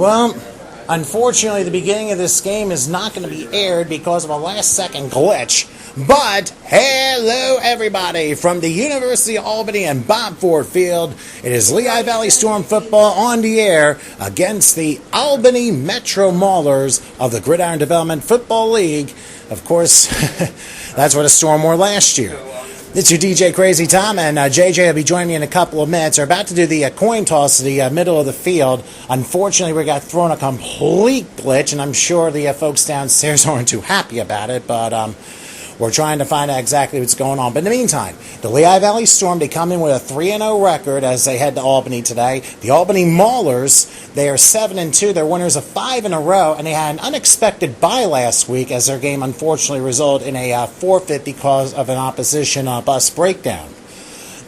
Well, unfortunately, the beginning of this game is not going to be aired because of a last-second glitch. But, hello everybody from the University of Albany and Bob Ford Field. It is Lehigh Valley Storm football on the air against the Albany Metro Maulers of the Gridiron Development Football League. Of course, that's what the Storm were last year. It's your DJ Crazy Tom, and JJ will be joining me in a couple of minutes. We're about to do the coin toss to the middle of the field. Unfortunately, we got thrown a complete glitch, and I'm sure the folks downstairs aren't too happy about it, but we're trying to find out exactly what's going on. But in the meantime, the Lehigh Valley Storm, they come in with a 3-0 record as they head to Albany today. The Albany Maulers, they are 7-2. They're winners of 5 in a row, and they had an unexpected bye last week as their game unfortunately resulted in a forfeit because of an opposition bus breakdown.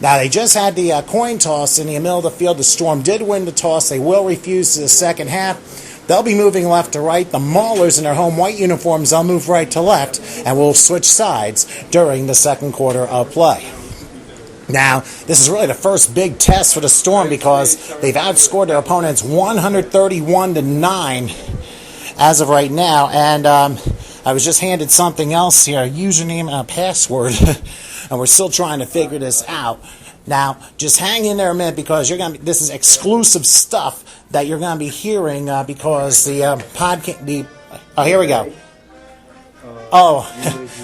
Now, they just had the coin toss in the middle of the field. The Storm did win the toss. They will refuse to the second half. They'll be moving left to right. The Maulers in their home white uniforms, they'll move right to left, and we'll switch sides during the second quarter of play. Now, this is really the first big test for the Storm because they've outscored their opponents 131-9 as of right now. And I was just handed something else here, a username and a password, and we're still trying to figure this out. Now, just hang in there a minute because this is exclusive stuff that you're going to be hearing because the podcast. Oh, here we go. Oh,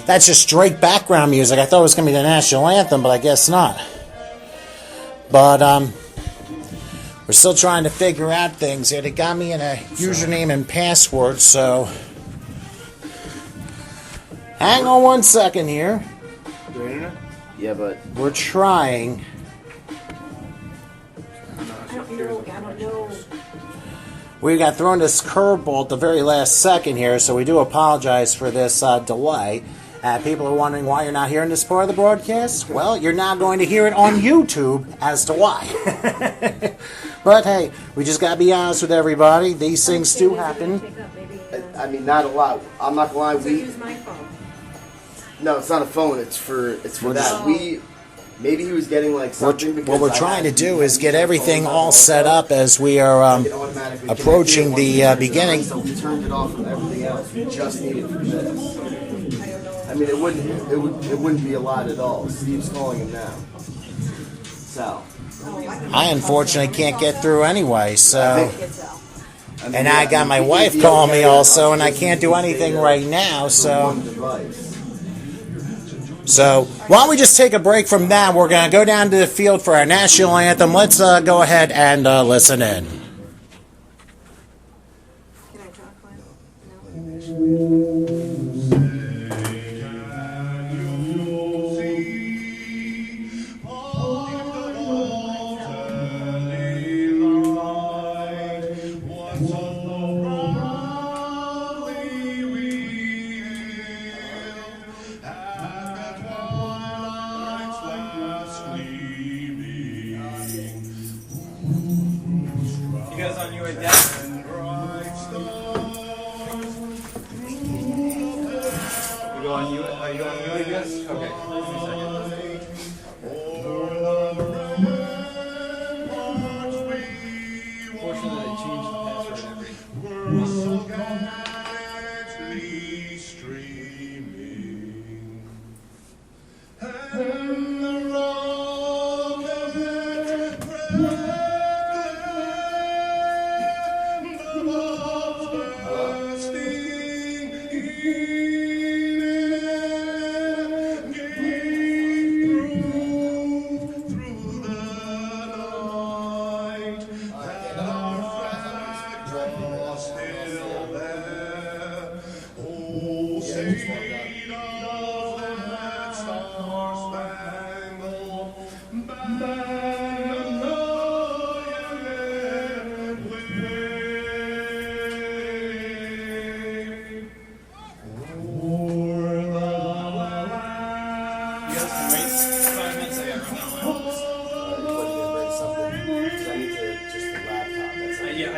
that's just straight background music. I thought it was going to be the national anthem, but I guess not. But we're still trying to figure out things here. They got me in a username and password, so hang on one second here. Yeah, but we're trying. I don't know. We got thrown this curveball at the very last second here, so we do apologize for this delay. People are wondering why you're not hearing this part of the broadcast. Well, you're now going to hear it on YouTube as to why. But hey, we just got to be honest with everybody. These things do happen. I mean, not a lot. I'm not gonna lie. Use my phone. No, it's not a phone. It's for that. Maybe he was getting like something. What we're trying to do is get everything all set up as we are approaching the beginning. So we turned it off from everything else. We just needed for this. I mean, it wouldn't be a lot at all. Steve's calling him now. Sal. I unfortunately can't get through anyway, so. And I got my wife calling me also, and I can't do anything right now, so. So, why don't we just take a break from that? We're going to go down to the field for our national anthem. Let's go ahead and listen in. Can I talk?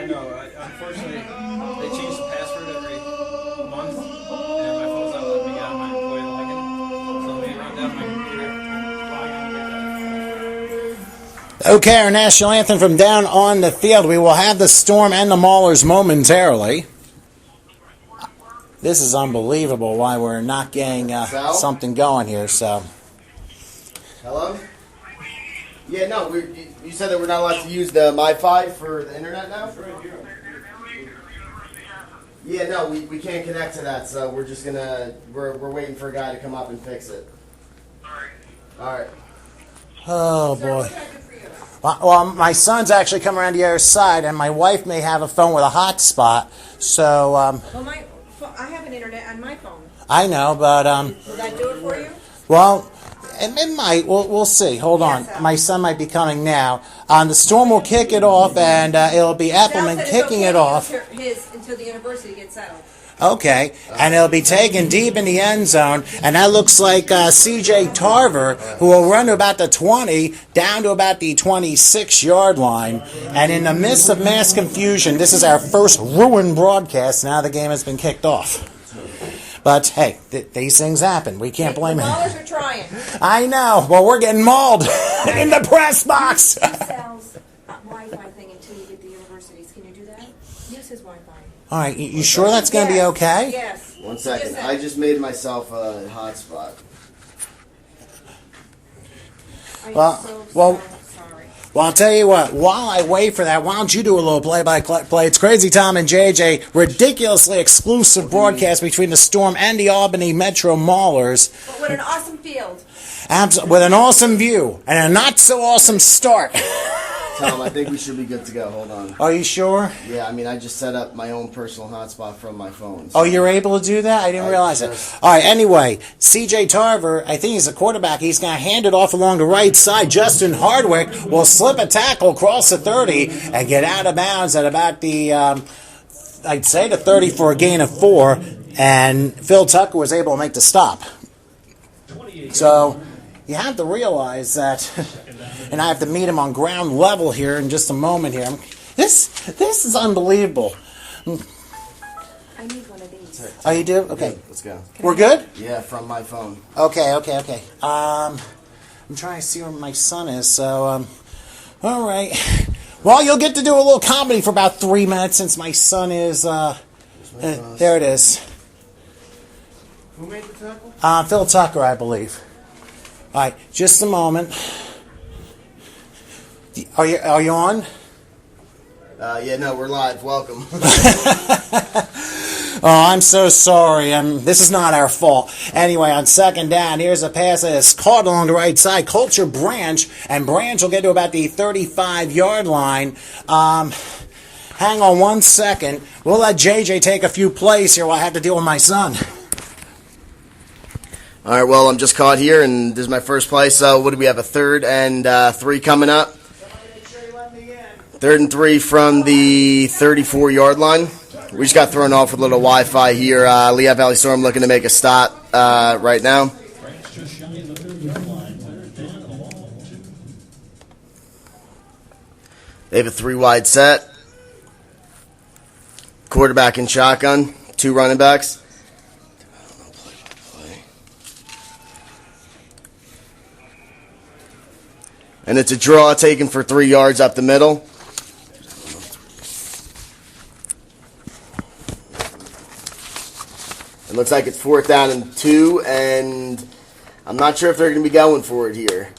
No. Unfortunately, they change the password every month, and my phone's not letting me get on my employee login. So let me run down my computer. Okay, our national anthem from down on the field. We will have the Storm and the Maulers momentarily. This is unbelievable why we're not getting something going here. So, Hello? Yeah, no, you said that we're not allowed to use the MiFi for the internet now? Yeah, no, we can't connect to that, so we're just gonna, we're waiting for a guy to come up and fix it. Alright. oh boy. Well, my son's actually come around the other side, and my wife may have a phone with a hotspot. So, Well, I have an internet on my phone. I know, but Will that do it for you? well, it might. We'll see. Hold on. My son might be coming now. The Storm will kick it off, and it'll be Appleman Sal said it's kicking okay it off. until the university gets settled. Okay, and it'll be taken deep in the end zone, and that looks like C.J. Tarver, who will run to about the 20, down to about the 26-yard line. And in the midst of mass confusion, this is our first ruined broadcast. Now the game has been kicked off. But hey, these things happen. We can't blame The it. Maulers are trying. I know. Well, we're getting mauled in the press box. Sal's Wi-Fi thing until you get the universities. Can you do that? Use his Wi-Fi. All right, you sure that's going to be okay? Yes. 1 second, I just made myself a hotspot. Well, Sorry. Well, I'll tell you what, while I wait for that, why don't you do a little play-by-play? It's Crazy Tom and JJ, ridiculously exclusive broadcast between the Storm and the Albany Metro Maulers. But with an awesome field. With an awesome view and a not-so-awesome start. Tom, I think we should be good to go. Hold on. Are you sure? Yeah, I mean, I just set up my own personal hotspot from my phone. Oh, you're able to do that? I didn't realize it. All right, anyway, C.J. Tarver, I think he's a quarterback. He's going to hand it off along the right side. Justin Hardwick will slip a tackle across the 30 and get out of bounds at about the, I'd say the 30 for a gain of 4. And Phil Tucker was able to make the stop. So you have to realize that, and I have to meet him on ground level here in just a moment here. This is unbelievable. I need one of these. Oh, you do? Okay. Let's go. We're good? Yeah, from my phone. Okay. I'm trying to see where my son is, so, all right. Well, you'll get to do a little comedy for about 3 minutes since my son is, there it is. Who made the tackle? Phil Tucker, I believe. All right, just a moment. Are you on? Yeah, no, we're live. Welcome. Oh, I'm so sorry. This is not our fault. Anyway, on second down, here's a pass that is caught along the right side. Culture Branch, and Branch will get to about the 35-yard line. Hang on 1 second. We'll let JJ take a few plays here while I have to deal with my son. All right, well, I'm just caught here, and this is my first play. So what do we have, a 3rd and 3 coming up? 3rd and 3 from the 34-yard line. We just got thrown off with a little Wi-Fi here. Lehigh Valley Storm looking to make a stop right now. They have a 3-wide set. Quarterback and shotgun. 2 running backs. And it's a draw taken for 3 yards up the middle. It looks like it's 4th down and 2, and I'm not sure if they're going to be going for it here.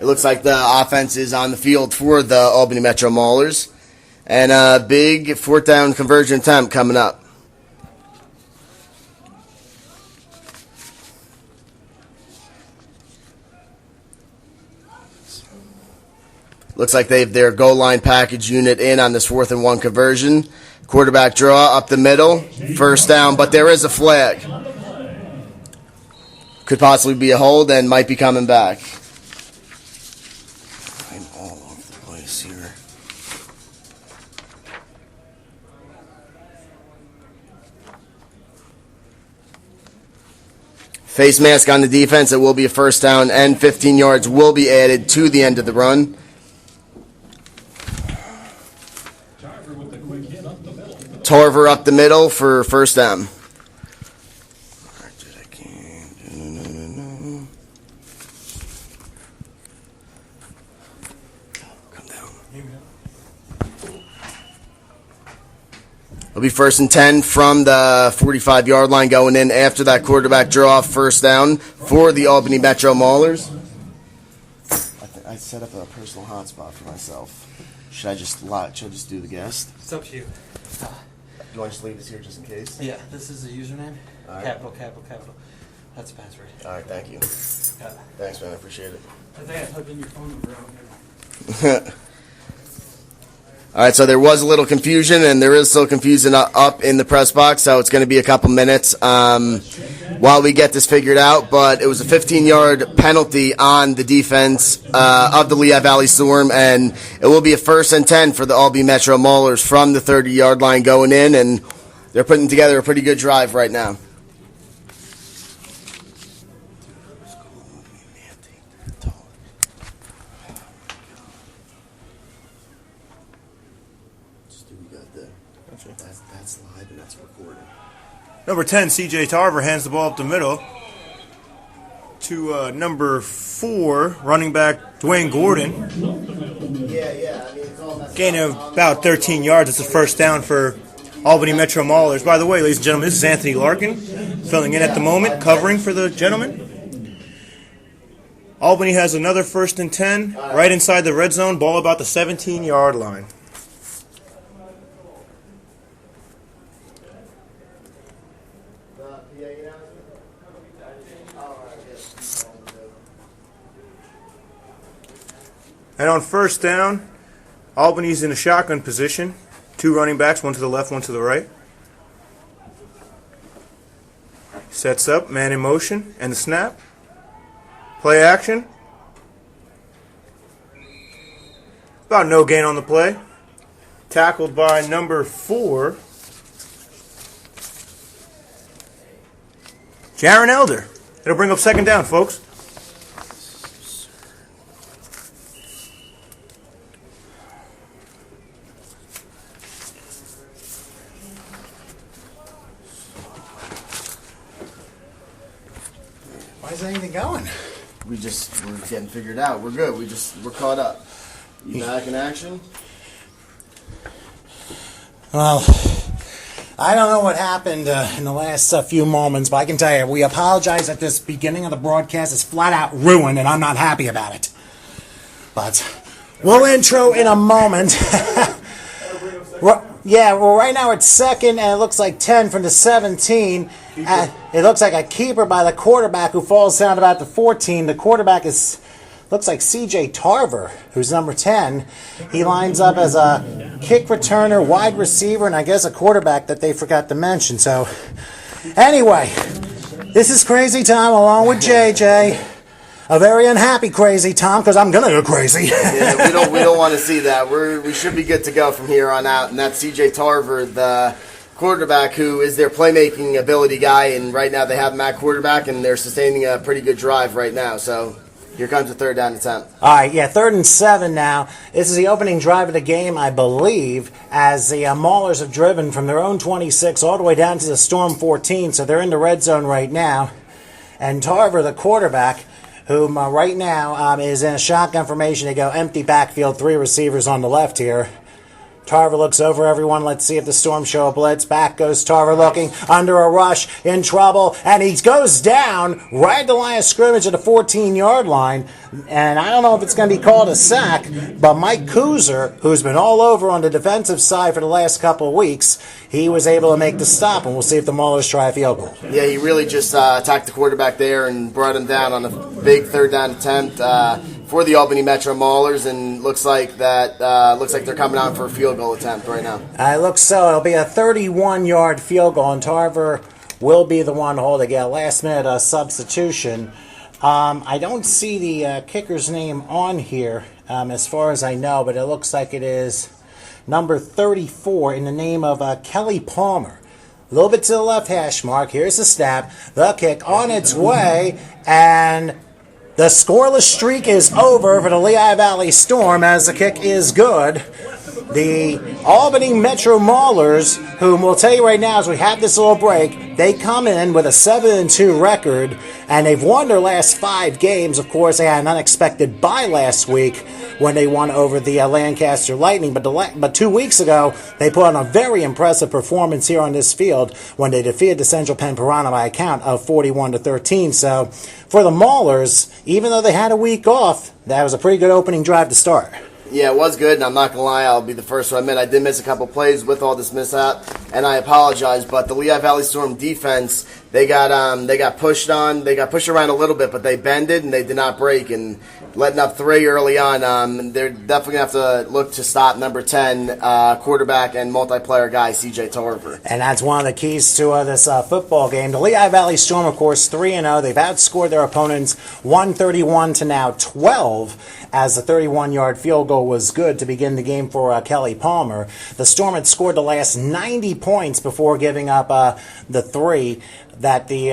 It looks like the offense is on the field for the Albany Metro Maulers. And a big 4th down conversion attempt coming up. Looks like they have their goal line package unit in on this 4th and 1 conversion. Quarterback draw up the middle. 1st down, but there is a flag. Could possibly be a hold and might be coming back. I'm all over the place here. Face mask on the defense. It will be a 1st down, and 15 yards will be added to the end of the run. Tarver up the middle for 1st down. be 1st and 10 from the 45-yard line going in after that quarterback draw, 1st down for the Albany Metro Maulers. I set up a personal hotspot for myself. Should I just do the guest? It's up to you. Do you want to just leave this here just in case? Yeah, this is the username. All right. Capital. That's the password. All right, thank you. Thanks, man. I appreciate it. I think I plugged in your phone number out here. All right, so there was a little confusion, and there is still confusion up in the press box, so it's going to be a couple minutes while we get this figured out. But it was a 15-yard penalty on the defense of the Lehigh Valley Storm, and it will be a 1st and 10 for the Albany Metro Maulers from the 30-yard line going in, and they're putting together a pretty good drive right now. That's live and that's recorded. Number 10, C.J. Tarver hands the ball up the middle to number 4, running back Dwayne Gordon. Yeah. I mean, it's all Gain of about 13 yards. It's a 1st down for Albany Metro Maulers. By the way, ladies and gentlemen, this is Anthony Larkin filling in at the moment, covering for the gentleman. Albany has another 1st and 10 right inside the red zone, ball about the 17-yard line. And on 1st down, Albany's in a shotgun position. 2 running backs, one to the left, one to the right. Sets up, man in motion, and the snap. Play action. About no gain on the play. Tackled by number 4, Jaron Elder. It'll bring up 2nd down, folks. Why is anything going? We're getting figured out. We're good. We're caught up. You back in action? Well, I don't know what happened in the last few moments, but I can tell you, we apologize that this beginning of the broadcast is flat out ruined, and I'm not happy about it. But we'll intro in a moment. Yeah, well, right now it's 2nd, and it looks like 10 from the 17. It looks like a keeper by the quarterback who falls down about the 14. The quarterback looks like C.J. Tarver, who's number 10. He lines up as a kick returner, wide receiver, and I guess a quarterback that they forgot to mention. So, anyway, this is Crazy Tom along with JJ. A very unhappy Crazy Tom, because I'm gonna go crazy. Yeah, we don't want to see that. We should be good to go from here on out. And that's C.J. Tarver, the quarterback, who is their playmaking ability guy. And right now they have him at quarterback, and they're sustaining a pretty good drive right now. So here comes the 3rd down attempt. All right, yeah, 3rd and 7 now. This is the opening drive of the game, I believe, as the Maulers have driven from their own 26 all the way down to the Storm 14. So they're in the red zone right now. And Tarver, the quarterback, whom right now is in a shotgun formation. They go empty backfield, 3 receivers on the left here. Tarver looks over everyone. Let's see if the Storm show a blitz. Back goes Tarver looking under a rush, in trouble, and he goes down right at the line of scrimmage at the 14-yard line. And I don't know if it's going to be called a sack, but Mike Kuzer, who's been all over on the defensive side for the last couple of weeks, he was able to make the stop, and we'll see if the Maulers try a field goal. Yeah, he really just attacked the quarterback there and brought him down on a big 3rd down attempt for the Albany Metro Maulers, and looks like they're coming out for a field goal attempt right now. It looks so. It'll be a 31-yard field goal, and Tarver will be the one holding a last-minute substitution. I don't see the kicker's name on here as far as I know, but it looks like it is number 34 in the name of Kelly Palmer. A little bit to the left hash mark. Here's the snap. The kick on its way, and the scoreless streak is over for the Lehigh Valley Storm as the kick is good. The Albany Metro Maulers whom we'll tell you right now as we have this little break, they come in with a 7-2 record, and they've won their last 5 games. Of course, they had an unexpected bye last week when they won over the Lancaster Lightning, but 2 weeks ago, they put on a very impressive performance here on this field when they defeated the Central Penn Piranha by a count of 41-13. So, for the Maulers, even though they had a week off, that was a pretty good opening drive to start. Yeah, it was good, and I'm not going to lie, I'll be the first to admit I did miss a couple plays with all this mishap, and I apologize, but the Lehigh Valley Storm defense, they got pushed around a little bit, but they bended and they did not break, and letting up 3 early on, they're definitely going to have to look to stop number 10 quarterback and multiplayer guy, C.J. Tarver. And that's one of the keys to this football game. The Lehigh Valley Storm, of course, 3-0. They've outscored their opponents 131 to now 12, as the 31-yard field goal was good to begin the game for Kelly Palmer. The Storm had scored the last 90 points before giving up the 3 that the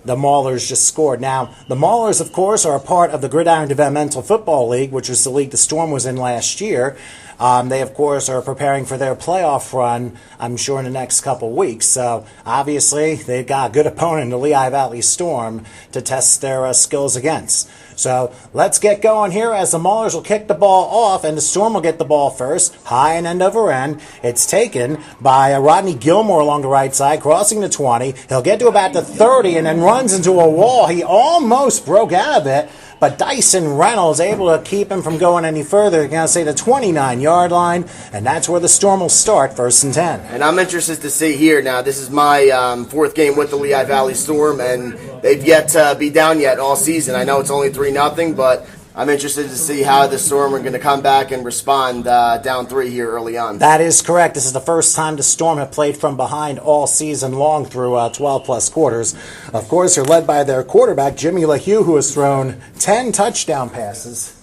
Maulers just scored. Now, the Maulers, of course, are a part of the Gridiron Developmental Football League, which was the league the Storm was in last year. They, of course, are preparing for their playoff run, I'm sure, in the next couple weeks. So, obviously, they've got a good opponent in the Lehigh Valley Storm to test their skills against. So, let's get going here as the Maulers will kick the ball off, and the Storm will get the ball first, high and end over end. It's taken by Rodney Gilmore along the right side, crossing the 20. He'll get to about the 30 and then runs into a wall. He almost broke out of it, but Dyson Reynolds able to keep him from going any further. They're going to say the 29-yard line, and that's where the Storm will start, 1st and 10. And I'm interested to see here now, this is my 4th game with the Lehigh Valley Storm, and they've yet to be down yet all season. I know it's only 3-0, but I'm interested to see how the Storm are going to come back and respond down 3 here early on. That is correct. This is the first time the Storm have played from behind all season long through 12-plus quarters. Of course, they're led by their quarterback, Jimmy LaHue, who has thrown 10 touchdown passes.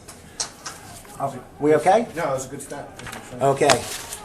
We okay? No, it was a good stat. Okay.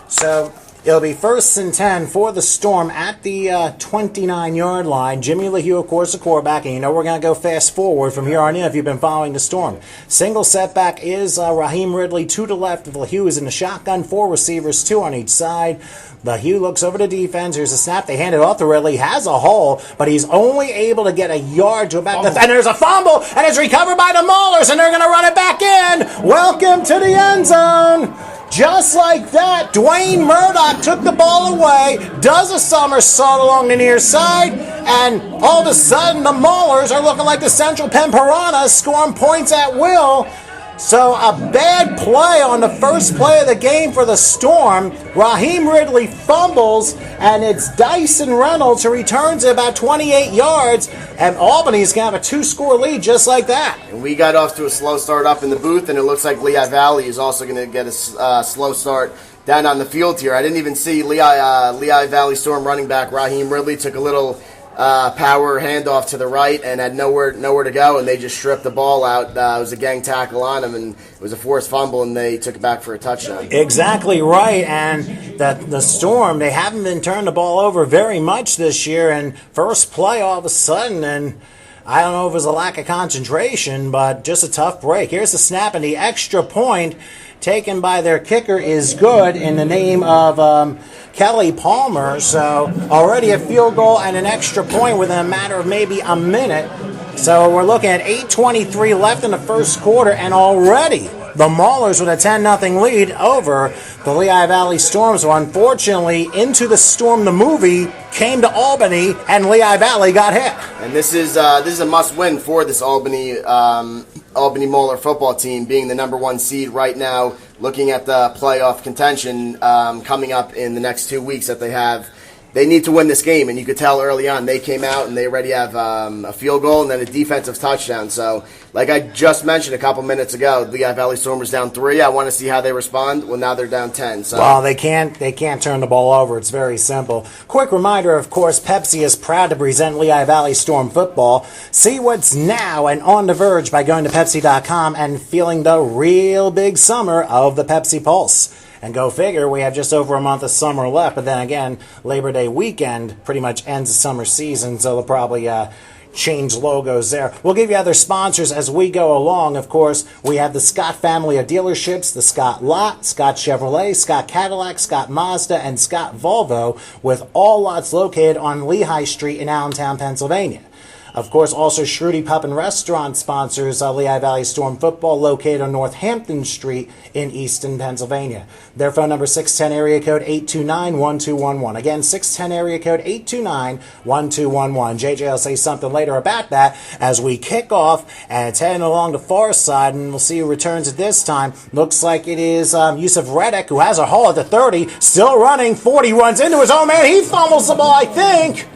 So it'll be 1st and 10 for the Storm at the 29-yard line. Jimmy LaHue, of course, the quarterback, and you know we're going to go fast forward from here on in if you've been following the Storm. Single setback is Raheem Ridley to the left of LaHue is in the shotgun, 4 receivers, 2 on each side. LaHue looks over the defense. Here's a snap. They hand it off to Ridley. Has a hole, but he's only able to get a yard to about and there's a fumble, and it's recovered by the Maulers, and they're going to run it back in. Welcome to the end zone. Just like that, Dwayne Murdoch took the ball away, does a somersault along the near side, and all of a sudden the Maulers are looking like the Central Penn Piranhas, scoring points at will. So a bad play on the first play of the game for the Storm. Raheem Ridley fumbles, and it's Dyson Reynolds who returns it about 28 yards, and Albany's going to have a 2-score lead just like that. And we got off to a slow start up in the booth, and it looks like Lehigh Valley is also going to get a slow start down on the field here. I didn't even see Lehigh Valley Storm running back Raheem Ridley took a little power handoff to the right and had nowhere to go, and they just stripped the ball out. It was a gang tackle on him, and it was a forced fumble, and they took it back for a touchdown. Exactly right, and the Storm, they haven't been turning the ball over very much this year, and first play all of a sudden, and I don't know if it was a lack of concentration, but just a tough break. Here's the snap, and the extra point taken by their kicker is good in the name of Kelly Palmer. So already a field goal and an extra point within a matter of maybe a minute. So we're looking at 8:23 left in the first quarter, and already the Maulers with a 10-0 lead over the Lehigh Valley Storm. So unfortunately, Into the Storm, the movie, came to Albany, and Lehigh Valley got hit. And this is a must-win for this Albany Mauler football team, being the number 1 seed right now, looking at the playoff contention coming up in the next 2 weeks that they have. They need to win this game, and you could tell early on they came out and they already have a field goal and then a defensive touchdown. So, like I just mentioned a couple minutes ago, the Lehigh Valley Storm was down 3. I want to see how they respond. Well, now they're down 10. So. Well, they can't turn the ball over. It's very simple. Quick reminder, of course, Pepsi is proud to present Lehigh Valley Storm football. See what's now and on the verge by going to Pepsi.com and feeling the real big summer of the Pepsi Pulse. And go figure, we have just over a month of summer left. But then again, Labor Day weekend pretty much ends the summer season, so they'll probably change logos there. We'll give you other sponsors as we go along. Of course, we have the Scott family of dealerships, the Scott Lot, Scott Chevrolet, Scott Cadillac, Scott Mazda, and Scott Volvo, with all lots located on Lehigh Street in Allentown, Pennsylvania. Of course, also Shruti Pup and Restaurant sponsors Lehigh Valley Storm Football, located on Northampton Street in Easton, Pennsylvania. Their phone number 610 area code 829-1211. Again, 610 area code 829-1211. JJ will say something later about that as we kick off, and it's heading along the far side, and we'll see who returns at this time. Looks like it is Yusuf Reddick, who has a haul at the 30, still running. 40 runs into his own man. He fumbles the ball, I think.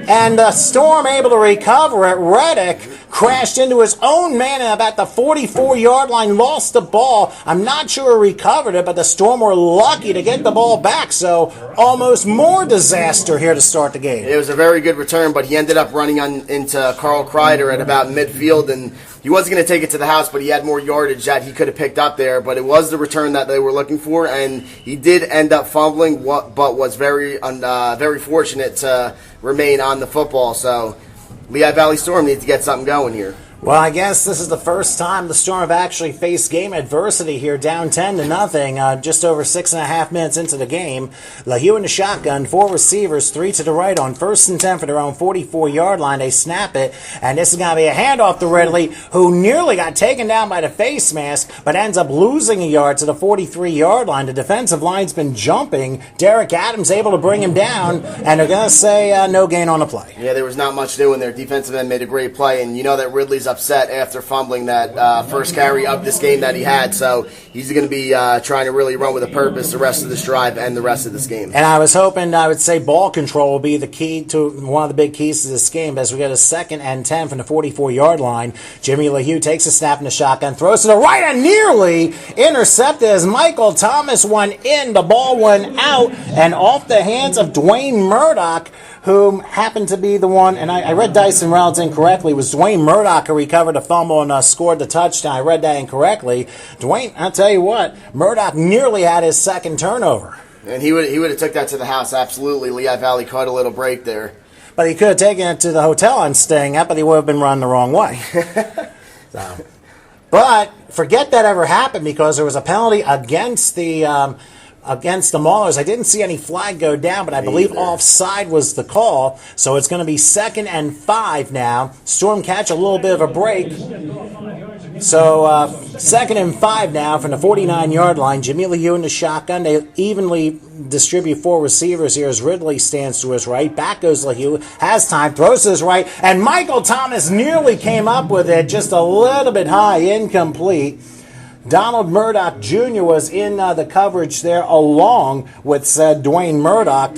And the Storm able to recover it. Reddick crashed into his own man at about the 44-yard line, lost the ball. I'm not sure he recovered it, but the Storm were lucky to get the ball back. So almost more disaster here to start the game. It was a very good return, but he ended up running into Carl Kreider at about midfield, and he wasn't going to take it to the house, but he had more yardage that he could have picked up there. But it was the return that they were looking for, and he did end up fumbling, but was very fortunate to remain on the football. So Lehigh Valley Storm needs to get something going here. Well, I guess this is the first time the Storm have actually faced game adversity here, down 10-0, just over 6.5 minutes into the game. LeHue in the shotgun, 4 receivers, 3 to the right on 1st and 10 for their own 44-yard line. They snap it, and this is going to be a handoff to Ridley, who nearly got taken down by the face mask, but ends up losing a yard to the 43-yard line. The defensive line's been jumping. Derek Adams able to bring him down, and they're going to say no gain on the play. Yeah, there was not much doing there. Defensive end made a great play, and you know that Ridley's upset after fumbling that first carry of this game that he had, so he's going to be trying to really run with a purpose the rest of this drive and the rest of this game. And I was hoping, I would say ball control will be the key to one of the big keys to this game, as we get a 2nd and 10 from the 44-yard line. Jimmy LeHue takes a snap in the shotgun, throws to the right, and nearly intercepted as Michael Thomas went in. The ball went out and off the hands of Dwayne Murdoch, who happened to be the one, and I read Dyson Reynolds incorrectly. It was Dwayne Murdoch who recovered a fumble and scored the touchdown. I read that incorrectly. Dwayne, I'll tell you what, Murdoch nearly had his 2nd turnover. And he would have took that to the house, absolutely. Lehigh Valley caught a little break there. But he could have taken it to the hotel I'm staying at, but he would have been running the wrong way. But forget that ever happened, because there was a penalty against the Maulers. I didn't see any flag go down, but I believe offside was the call. So it's going to be 2nd and 5 now. Storm catch a little bit of a break. So 2nd and 5 now from the 49-yard line. Jimmy LeHue in the shotgun. They evenly distribute 4 receivers here as Ridley stands to his right. Back goes LeHue. Has time. Throws to his right. And Michael Thomas nearly came up with it. Just a little bit high. Incomplete. Donald Murdoch Jr. was in the coverage there along with said Dwayne Murdoch,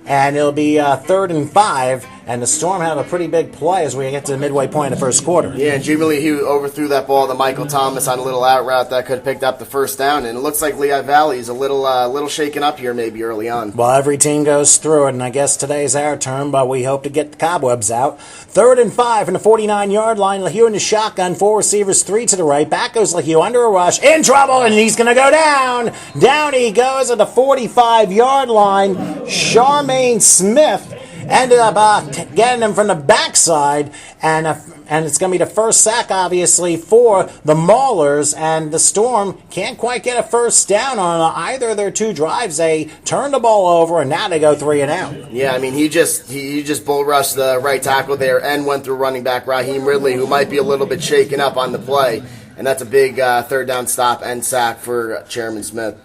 and it'll be 3rd and 5, and the Storm have a pretty big play as we get to the midway point of the first quarter. Yeah, and Jimmy LeHue overthrew that ball to Michael Thomas on a little out route that could have picked up the 1st down, and it looks like Lehigh Valley is a little shaken up here maybe early on. Well, every team goes through it, and I guess today's our turn, but we hope to get the cobwebs out. 3rd and 5 from the 49-yard line. LeHue in the shotgun, 4 receivers, 3 to the right. Back goes LeHue under a rush, in trouble, and he's going to go down. Down he goes at the 45-yard line. Charmaine Smith ended up getting him from the backside, and it's going to be the first sack, obviously, for the Maulers, and the Storm can't quite get a first down on either of their 2 drives. They turned the ball over, and now they go 3 and out. Yeah, I mean, he just bull rushed the right tackle there and went through running back Raheem Ridley, who might be a little bit shaken up on the play, and that's a big 3rd down stop and sack for Chairman Smith.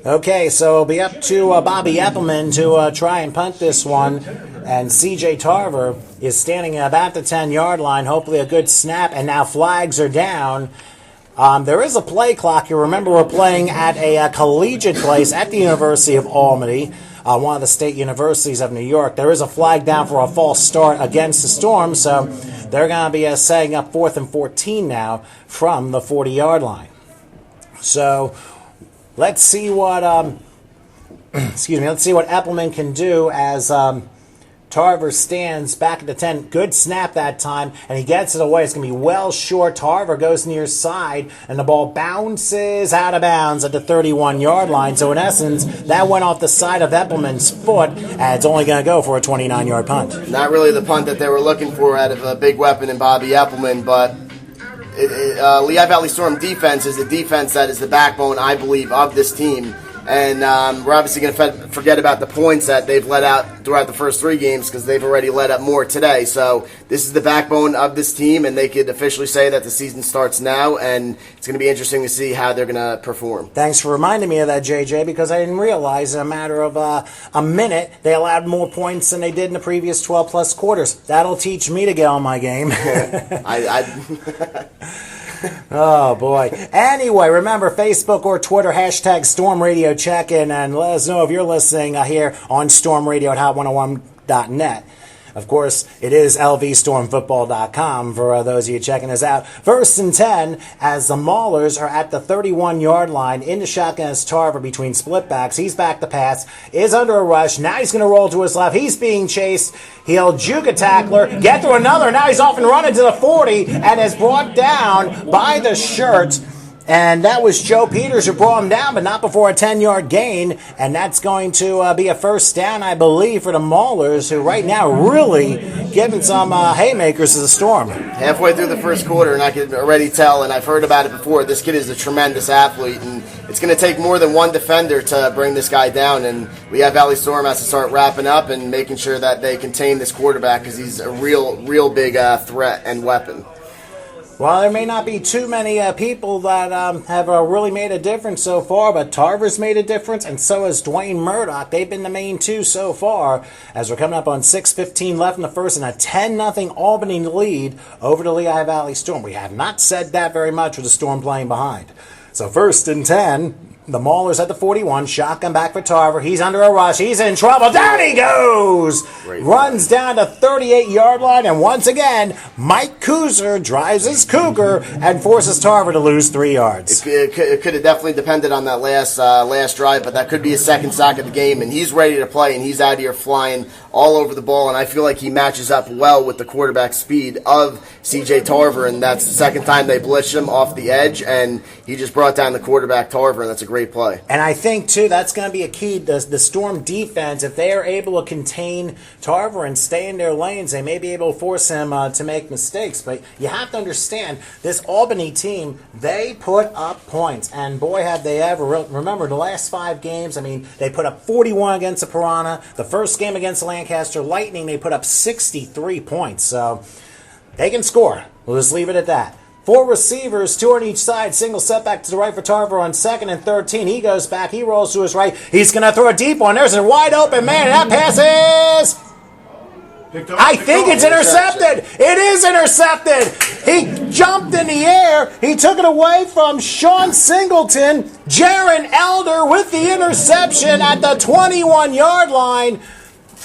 Okay, so it'll be up to Bobby Eppelman to try and punt this one. And C.J. Tarver is standing at about the 10-yard line. Hopefully a good snap, and now flags are down. There is a play clock. You remember we're playing at a collegiate place at the University of Albany, one of the state universities of New York. There is a flag down for a false start against the Storm, so they're going to be setting up 4th and 14 now from the 40-yard line. So let's see what Let's see what Eppelman can do as Tarver stands back at the 10. Good snap that time, and he gets it away. It's going to be well short. Tarver goes near side, and the ball bounces out of bounds at the 31-yard line. So in essence, that went off the side of Eppelman's foot, and it's only going to go for a 29-yard punt. Not really the punt that they were looking for out of a big weapon in Bobby Eppelman, but Lehigh Valley Storm defense is a defense that is the backbone, I believe, of this team. And we're obviously going to forget about the points that they've let out throughout the first 3 games because they've already let up more today. So this is the backbone of this team, and they could officially say that the season starts now, and it's going to be interesting to see how they're going to perform. Thanks for reminding me of that, JJ, because I didn't realize in a matter of a minute they allowed more points than they did in the previous 12-plus quarters. That'll teach me to get on my game. Oh, boy. Anyway, remember, Facebook or Twitter, hashtag Storm Radio check-in, and let us know if you're listening here on Storm Radio at hot101.net. Of course, it is lvstormfootball.com for those of you checking us out. 1st and 10 as the Maulers are at the 31-yard line in the shotgun as Tarver between split backs. He's back to pass, is under a rush. Now he's going to roll to his left. He's being chased. He'll juke a tackler, get to another. Now he's off and running to the 40 and is brought down by the shirt. And that was Joe Peters who brought him down, but not before a 10-yard gain. And that's going to be a first down, I believe, for the Maulers, who right now really giving some haymakers to the Storm. Halfway through the first quarter, and I can already tell, and I've heard about it before, this kid is a tremendous athlete, and it's going to take more than one defender to bring this guy down. And Lehigh Valley Storm has to start wrapping up and making sure that they contain this quarterback because he's a real big threat and weapon. Well, there may not be too many people that have really made a difference so far, but Tarver's made a difference, and so has Dwayne Murdoch. They've been the main two so far, as we're coming up on 6:15 left in the first, and a 10-0 Albany lead over the Lehigh Valley Storm. We have not said that very much with the Storm playing behind. So 1st and 10. The Maulers at the 41, shotgun back for Tarver. He's under a rush. He's in trouble. Down he goes! Runs down to 38-yard line, and once again, Mike Kuzer drives his Cougar and forces Tarver to lose 3 yards. It could have definitely depended on that last drive, but that could be his second sack of the game, and he's ready to play, and he's out here flying all over the ball, and I feel like he matches up well with the quarterback speed of C.J. Tarver, and that's the second time they blitzed him off the edge, and he just brought down the quarterback Tarver, and that's a great play. And I think, too, that's going to be a key. The Storm defense, if they are able to contain Tarver and stay in their lanes, they may be able to force him to make mistakes. But you have to understand, this Albany team, they put up points. And boy, have they ever. Remember, the last 5 games, I mean, they put up 41 against the Piranha. The first game against the Lancaster Lightning, they put up 63 points. So they can score. We'll just leave it at that. 4 receivers, 2 on each side. Single setback to the right for Tarver on 2nd and 13. He goes back. He rolls to his right. He's going to throw a deep one. There's a wide open man. And that pass is... I think it's intercepted. It is intercepted. He jumped in the air. He took it away from Sean Singleton. Jaron Elder with the interception at the 21-yard line.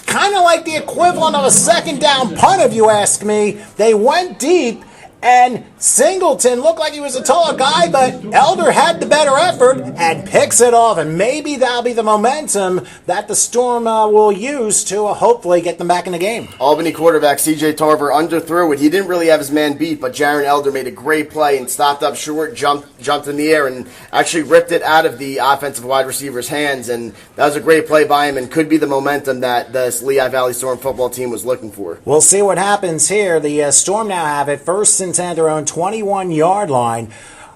Kind of like the equivalent of a second down punt, if you ask me. They went deep. And Singleton looked like he was a taller guy, but Elder had the better effort and picks it off. And maybe that'll be the momentum that the Storm will use to hopefully get them back in the game. Albany quarterback C.J. Tarver underthrew it. He didn't really have his man beat, but Jaron Elder made a great play and stopped up short, jumped in the air, and actually ripped it out of the offensive wide receiver's hands. And that was a great play by him and could be the momentum that this Lehigh Valley Storm football team was looking for. We'll see what happens here. The Storm now have it 1st and 10 their own 21-yard line.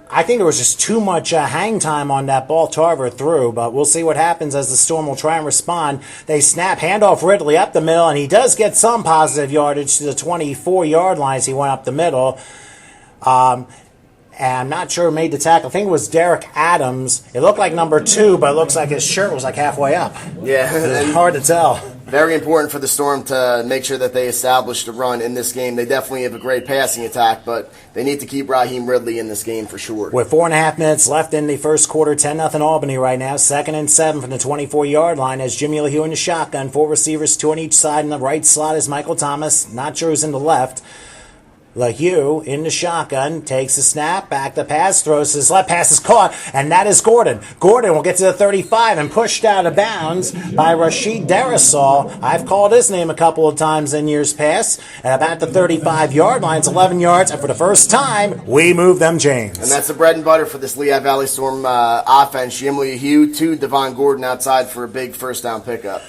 I think there was just too much hang time on that ball Tarver threw, but we'll see what happens as the Storm will try and respond. They snap, handoff Ridley up the middle, and he does get some positive yardage to the 24-yard line as he went up the middle. And I'm not sure who made the tackle. I think it was Derek Adams. It looked like number 2, but it looks like his shirt was like halfway up. Yeah. It's hard to tell. Very important for the Storm to make sure that they establish the run in this game. They definitely have a great passing attack, but they need to keep Raheem Ridley in this game for sure. With 4.5 minutes left in the first quarter, 10-0 Albany right now. 2nd and 7 from the 24-yard line as Jimmy LeHue in the shotgun. 4 receivers, 2 on each side. In the right slot is Michael Thomas. Not sure who's in the left. LeHue in the shotgun, takes the snap, back the pass, throws his left, pass is caught, and that is Gordon. Gordon will get to the 35 and pushed out of bounds by Rashid Darasol. I've called his name a couple of times in years past. And about the 35-yard line, it's 11 yards, and for the first time, we move them chains. And that's the bread and butter for this Lehigh Valley Storm offense. Jim LeHue to Devon Gordon outside for a big first down pickup.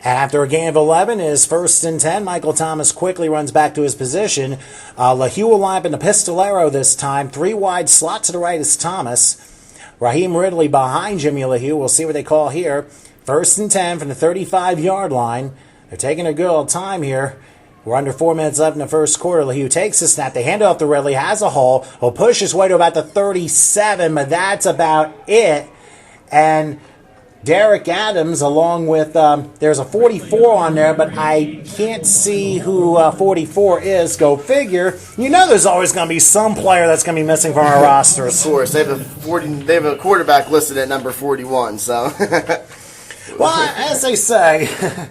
After a gain of 11 is 1st and 10. Michael Thomas quickly runs back to his position. LeHue will line up in the pistolero this time. 3 wide slot to the right is Thomas. Raheem Ridley behind Jimmy LeHue. We'll see what they call here. 1st and 10 from the 35-yard line. They're taking a good old time here. We're under 4 minutes left in the first quarter. LeHue takes the snap. They hand it off to Ridley. Has a hole. He'll push his way to about the 37, but that's about it. And Derek Adams, along with, there's a 44 on there, but I can't see who 44 is. Go figure. You know there's always going to be some player that's going to be missing from our rosters. Of course, they have a quarterback listed at number 41, so. Well, as they say,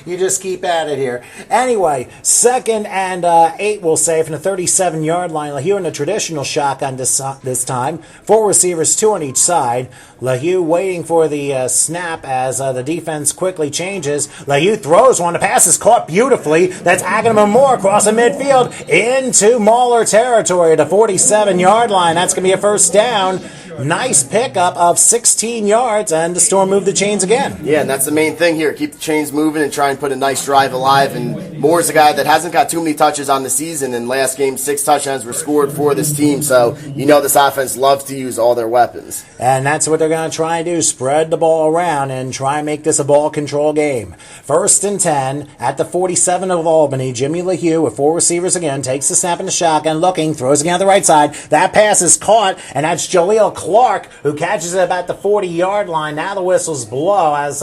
you just keep at it here. Anyway, 2nd and 8, we'll say, from the 37-yard line. LeHue in a traditional shotgun this time. 4 receivers, 2 on each side. LeHue waiting for the snap as the defense quickly changes. LeHue throws one. The pass is caught beautifully. That's Agnew Moore across the midfield into Mauler territory at the 47-yard line. That's going to be a first down. Nice pickup of 16 yards, and the Storm moved the chains again. Yeah, and that's the main thing here. Keep the chains moving and try and put a nice drive alive. And Moore's a guy that hasn't got too many touches on the season. And last game, 6 touchdowns were scored for this team. So you know this offense loves to use all their weapons. And that's what they're going to try and do, spread the ball around and try and make this a ball control game. 1st and 10 at the 47 of Albany. Jimmy LeHue with 4 receivers again, takes the snap in the shotgun, looking, throws again on the right side. That pass is caught, and that's Jaleel Clark who catches it about the 40-yard line. Now the whistles blow as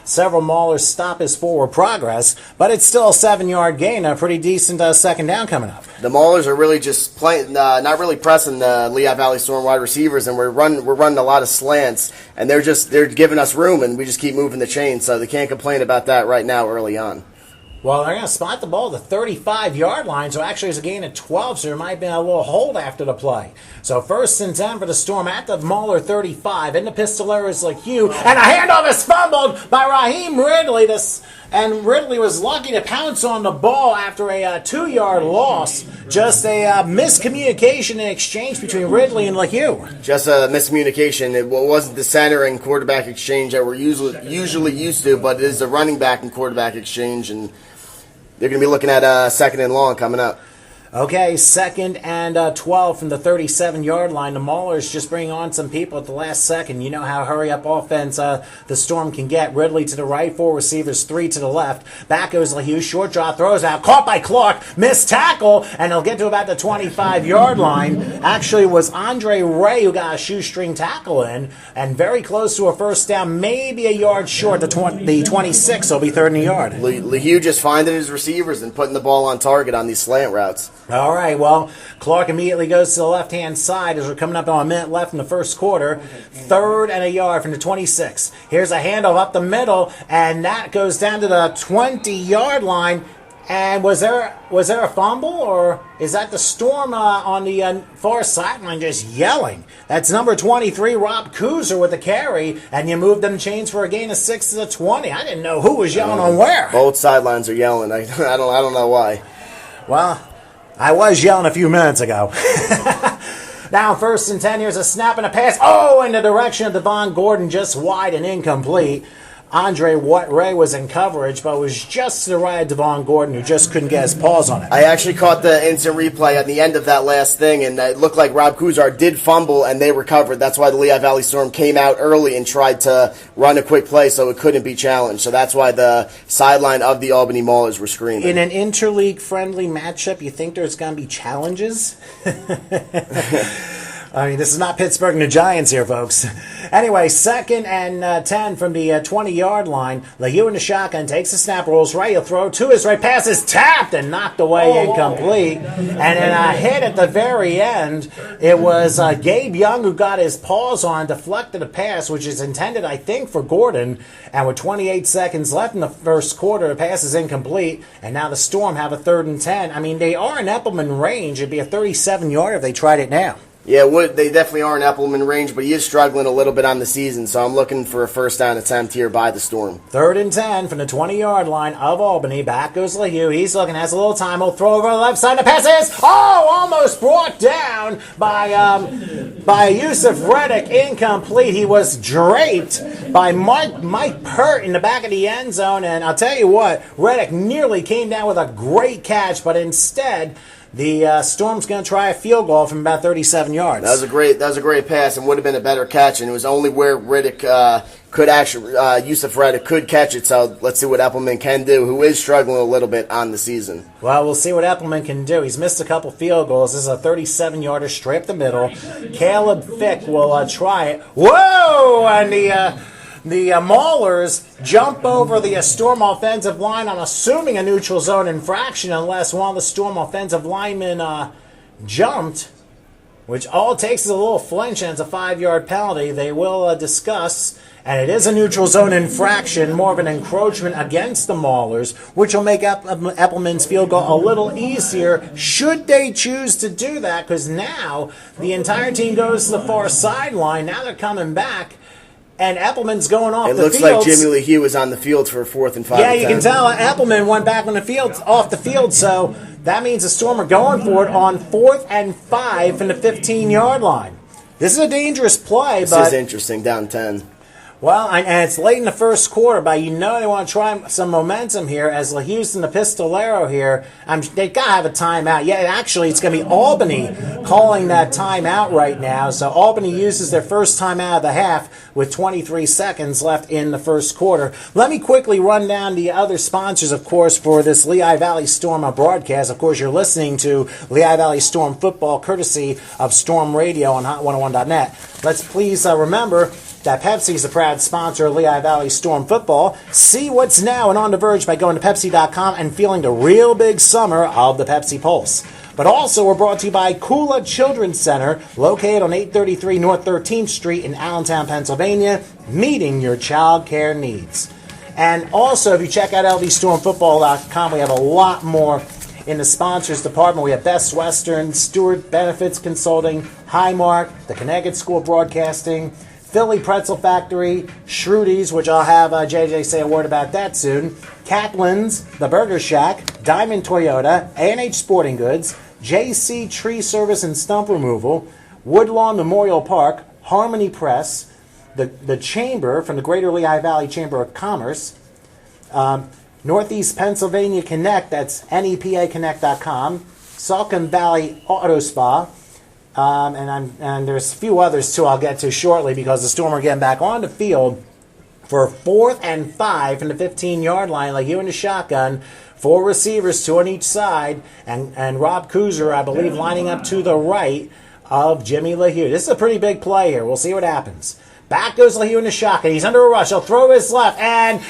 several Maulers stop his forward progress, but it's still a 7-yard gain, a pretty decent second down coming up. The Maulers are really just playing, not really pressing the Lehigh Valley Storm wide receivers, and we're running a lot of slants, and they're giving us room, and we just keep moving the chain, so they can't complain about that right now early on. Well, they're going to spot the ball at the 35-yard line, so actually it's a gain of 12, so there might be a little hold after the play. So 1st and 10 for the Storm at the Mauler 35. In the pistolero is LeHue, and a handoff is fumbled by Raheem Ridley. And Ridley was lucky to pounce on the ball after a 2-yard loss. Just a miscommunication in exchange between Ridley and LeHue. Just a miscommunication. It wasn't the center and quarterback exchange that we're usually used to, but it is the running back and quarterback exchange, and they're going to be looking at 2nd and long coming up. Okay, 2nd and 12 from the 37-yard line. The Maulers just bring on some people at the last second. You know how hurry-up offense the Storm can get. Ridley to the right, 4 receivers, 3 to the left. Back goes LeHue, short drop, throws out, caught by Clark, missed tackle, and he'll get to about the 25-yard line. Actually, it was Andre Ray who got a shoestring tackle in, and very close to a first down, maybe a yard short, the 26, so it'll be 3rd and a yard. LeHue just finding his receivers and putting the ball on target on these slant routes. All right, well, Clark immediately goes to the left-hand side as we're coming up on a minute left in the first quarter. 3rd and a yard from the 26. Here's a handoff up the middle, and that goes down to the 20-yard line. And was there a fumble, or is that the Storm on the far sideline just yelling? That's number 23, Rob Kuzer, with the carry, and you moved them chains for a gain of 6 to the 20. I didn't know who was yelling on where. Both sidelines are yelling. I don't know why. Well, I was yelling a few minutes ago. Now, 1st and 10, here's a snap and a pass. Oh, in the direction of Devon Gordon, just wide and incomplete. Andre Ray was in coverage, but was just to the right of Devon Gordon, who just couldn't get his paws on it. I actually caught the instant replay at the end of that last thing, and it looked like Rob Kuzar did fumble, and they recovered. That's why the Lehigh Valley Storm came out early and tried to run a quick play so it couldn't be challenged. So that's why the sideline of the Albany Maulers were screaming. In an interleague-friendly matchup, you think there's going to be challenges? I mean, this is not Pittsburgh and the Giants here, folks. Anyway, 2nd and 10 from the 20-yard line. Lehigh in the shotgun, takes the snap, rolls right, he'll throw to his right, pass is tapped and knocked away, incomplete. And then a hit at the very end. It was Gabe Young who got his paws on, deflected a pass, which is intended, I think, for Gordon. And with 28 seconds left in the first quarter, the pass is incomplete. And now the Storm have a 3rd and 10. I mean, they are in Eppelman range. It'd be a 37-yarder if they tried it now. Yeah, they definitely are in Eppelman range, but he is struggling a little bit on the season, so I'm looking for a first down attempt here by the Storm. 3rd and 10 from the 20-yard line of Albany. Back goes Lehigh. He's looking, has a little time. He'll throw over the left side. The pass is, almost brought down by Yusuf Reddick. Incomplete. He was draped by Mike Pert in the back of the end zone, and I'll tell you what, Reddick nearly came down with a great catch, but instead, the Storm's going to try a field goal from about 37 yards. That was a great pass and would have been a better catch, and it was only where Riddick could actually, Yusuf Reddick could catch it. So let's see what Eppelman can do, who is struggling a little bit on the season. Well, we'll see what Eppelman can do. He's missed a couple field goals. This is a 37-yarder straight up the middle. Caleb Fick will try it. Whoa! And the Maulers jump over the Storm offensive line. I'm assuming a neutral zone infraction unless one of the Storm offensive linemen jumped, which all it takes is a little flinch and it's a 5-yard penalty. They will discuss, and it is a neutral zone infraction, more of an encroachment against the Maulers, which will make Eppelman's field goal a little easier should they choose to do that, because now the entire team goes to the far sideline. Now they're coming back. And Eppelman's going off the field. It looks like Jimmy Lehigh was on the field for a 4th and 5. Yeah, you can tell Eppelman went back on the field, off the field, so that means the Storm are going for it on 4th and 5 from the 15-yard line. This is a dangerous play, This but is interesting, down 10. well, and it's late in the first quarter, but you know they want to try some momentum here as Houston, the Pistolero here. They got to have a timeout. Yeah, actually, it's going to be Albany calling that timeout right now. So Albany uses their first timeout of the half with 23 seconds left in the first quarter. Let me quickly run down the other sponsors, of course, for this Lehigh Valley Storm broadcast. Of course, you're listening to Lehigh Valley Storm football courtesy of Storm Radio on Hot101.net. Let's please remember that Pepsi is a proud sponsor of Lehigh Valley Storm football. See what's now and on the verge by going to Pepsi.com and feeling the real big summer of the Pepsi Pulse. But also, we're brought to you by Kula Children's Center, located on 833 North 13th Street in Allentown, Pennsylvania, meeting your child care needs. And also, if you check out lvstormfootball.com, we have a lot more in the sponsors department. We have Best Western, Stewart Benefits Consulting, Highmark, the Connecticut School of Broadcasting, Philly Pretzel Factory, Schrudy's, which I'll have JJ say a word about that soon, Kaplan's, The Burger Shack, Diamond Toyota, A&H Sporting Goods, JC Tree Service and Stump Removal, Woodlawn Memorial Park, Harmony Press, the Chamber from the Greater Lehigh Valley Chamber of Commerce, Northeast Pennsylvania Connect, that's NEPAConnect.com, Saucon Valley Auto Spa, and there's a few others too I'll get to shortly because the Storm are getting back on the field for 4th and 5 from the 15-yard line, like you in the shotgun. 4 receivers, 2 on each side, and Rob Kuzer, I believe, lining up to the right of Jimmy Lehigh. This is a pretty big play here. We'll see what happens. Back goes Lehigh in the shotgun. He's under a rush. He'll throw his left, and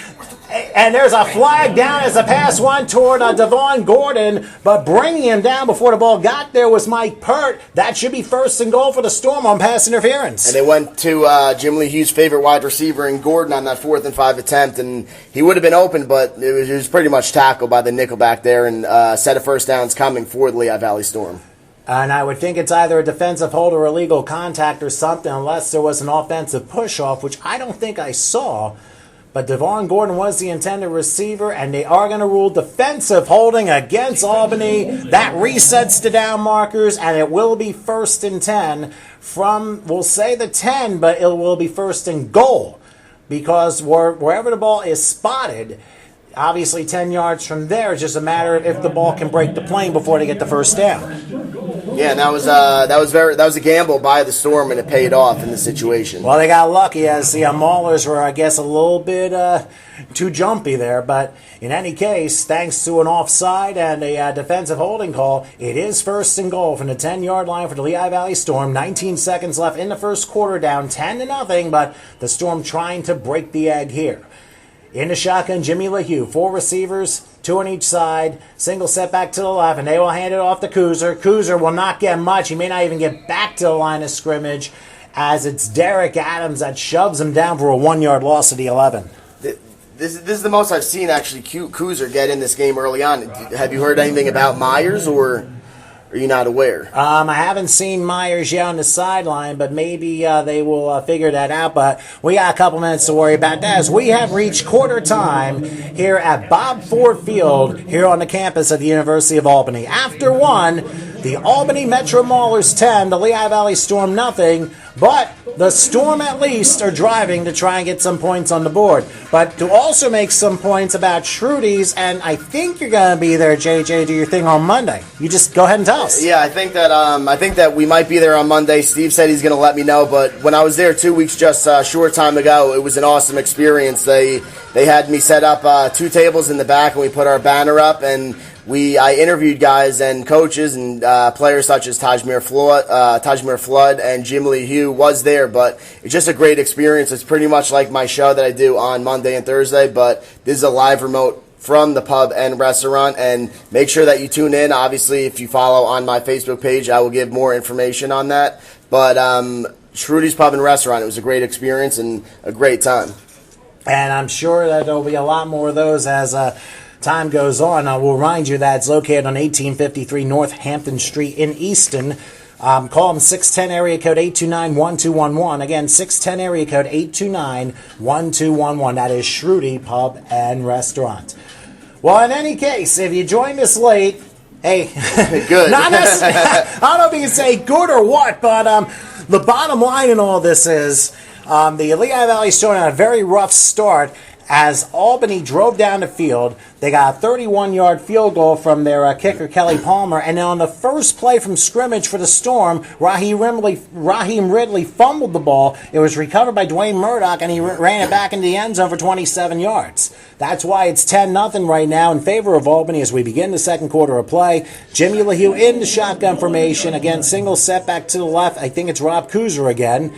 there's a flag down as the pass went toward Devon Gordon, but bringing him down before the ball got there was Mike Pert. That should be 1st and goal for the Storm on pass interference. And they went to Jim Leahy's favorite wide receiver in Gordon on that 4th and 5 attempt, and he would have been open, but it was pretty much tackled by the nickel back there, and set of first downs coming for the Lehigh Valley Storm. And I would think it's either a defensive hold or illegal contact or something, unless there was an offensive push-off, which I don't think I saw. But Devon Gordon was the intended receiver, and they are going to rule defensive holding against Albany. That resets the down markers, and it will be 1st and 10 from, we'll say the 10, but it will be 1st and goal. Because wherever the ball is spotted, obviously 10 yards from there, it's just a matter of if the ball can break the plane before they get the first down. Yeah, and that was a gamble by the Storm, and it paid off in the situation. Well, they got lucky as the Maulers were, I guess, a little bit too jumpy there. But in any case, thanks to an offside and a defensive holding call, it is first and goal from the 10-yard line for the Lehigh Valley Storm. 19 seconds left in the first quarter, down 10-0, but the Storm trying to break the egg here. In the shotgun, Jimmy LeHue, 4 receivers, 2 on each side, single setback to the left, and they will hand it off to Kuzer. Kuzer will not get much. He may not even get back to the line of scrimmage, as it's Derek Adams that shoves him down for a 1-yard loss of the 11. This is the most I've seen, actually, Kuzer get in this game early on. Have you heard anything about Myers, or are you not aware? I haven't seen Myers yet on the sideline, but maybe they will figure that out. But we got a couple minutes to worry about that as we have reached quarter time here at Bob Ford Field here on the campus of the University of Albany. After one, the Albany Metro Maulers 10, the Lehigh Valley Storm nothing. But the Storm at least are driving to try and get some points on the board. But to also make some points about Schrudy's, and I think you're going to be there, JJ, do your thing on Monday. You just go ahead and tell us. Yeah, I think that we might be there on Monday. Steve said he's going to let me know, but when I was there 2 weeks just a short time ago, it was an awesome experience. They had me set up 2 tables in the back, and we put our banner up, and I interviewed guys and coaches and players such as Tajmir Flood and Jim Lee Hugh was there, but it's just a great experience. It's pretty much like my show that I do on Monday and Thursday, but this is a live remote from the pub and restaurant, and make sure that you tune in. Obviously, if you follow on my Facebook page, I will give more information on that, but Schrudy's Pub and Restaurant, it was a great experience and a great time. And I'm sure that there'll be a lot more of those as time goes on. I will remind you that it's located on 1853 North Hampton Street in Easton. Call them 610 area code 829-1211. Again, 610 area code 829-1211. That is Schrudy Pub and Restaurant. Well, in any case, if you joined us late, hey, good. Not necessarily, I don't know if you can say good or what, but the bottom line in all this is the Lehigh Valley Storm had a very rough start. As Albany drove down the field, they got a 31-yard field goal from their kicker, Kelly Palmer. And then on the first play from scrimmage for the Storm, Raheem Ridley fumbled the ball. It was recovered by Dwayne Murdoch, and he ran it back into the end zone for 27 yards. That's why it's 10-0 right now in favor of Albany as we begin the second quarter of play. Jimmy LeHue in the shotgun formation. Again, single setback to the left. I think it's Rob Kuzer again.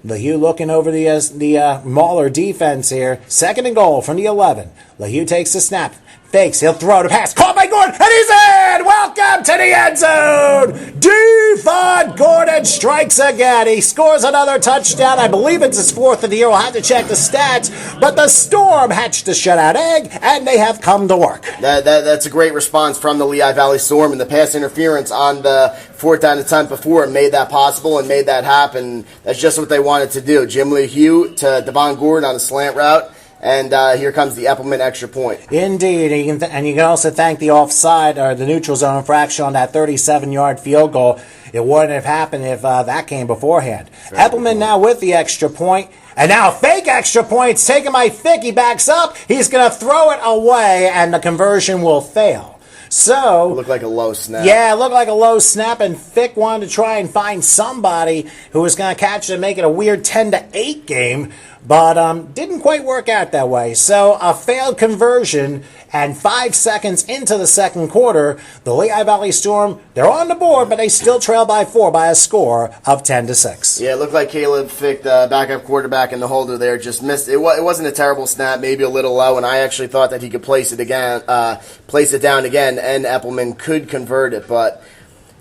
LeHue looking over the Mauler defense here. Second and goal from the 11. LeHue takes the snap. Fakes. He'll throw the pass. Caught by Gordon. And he's in! Welcome to the end zone! Devon Gordon strikes again. He scores another touchdown. I believe it's his 4th of the year. We'll have to check the stats. But the Storm hatched a shutout egg, and they have come to work. That's a great response from the Lehigh Valley Storm, and the pass interference on the 4th down attempt before made that possible and made that happen. That's just what they wanted to do. Jim LeHue to Devon Gordon on a slant route. And here comes the Eppelman extra point. Indeed, and you can also thank the offside or the neutral zone infraction on that 37-yard field goal. It wouldn't have happened if that came beforehand. Eppelman now with the extra point, and now a fake extra point. It's taken by Fick. He backs up. He's going to throw it away, and the conversion will fail. So it looked like a low snap. Yeah, it looked like a low snap, and Fick wanted to try and find somebody who was going to catch it and make it a weird 10-8 game. But didn't quite work out that way. So a failed conversion, and 5 seconds into the second quarter, the Lehigh Valley Storm, they're on the board, but they still trail by 4 by a score of 10-6. Yeah, it looked like Caleb Fick, the backup quarterback and the holder there, just missed. It wasn't a terrible snap, maybe a little low, and I actually thought that he could place it down again, and Eppelman could convert it, but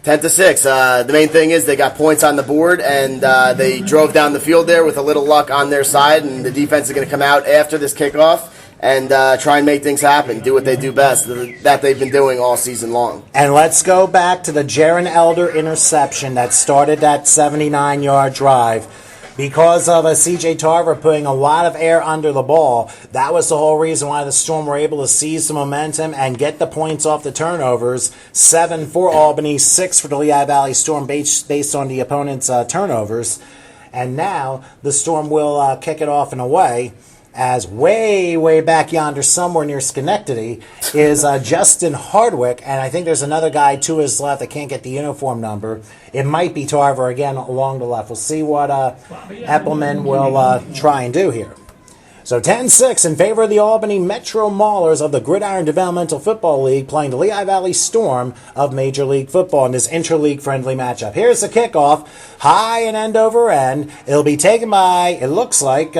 10-6. The main thing is they got points on the board, and they drove down the field there with a little luck on their side, and the defense is going to come out after this kickoff and try and make things happen, do what they do best, that they've been doing all season long. And let's go back to the Jaron Elder interception that started that 79-yard drive. Because of C.J. Tarver putting a lot of air under the ball, that was the whole reason why the Storm were able to seize the momentum and get the points off the turnovers. 7 for Albany, 6 for the Lehigh Valley Storm based on the opponent's turnovers. And now the Storm will kick it off and away as way back yonder somewhere near Schenectady is Justin Hardwick, and I think there's another guy to his left. I can't get the uniform number. It might be Tarver again along the left. We'll see what Eppelman will try and do here. So 10-6 in favor of the Albany Metro Maulers of the Gridiron Developmental Football League playing the Lehigh Valley Storm of Major League Football in this interleague friendly matchup. Here's the kickoff, high and end over end. It'll be taken by, it looks like,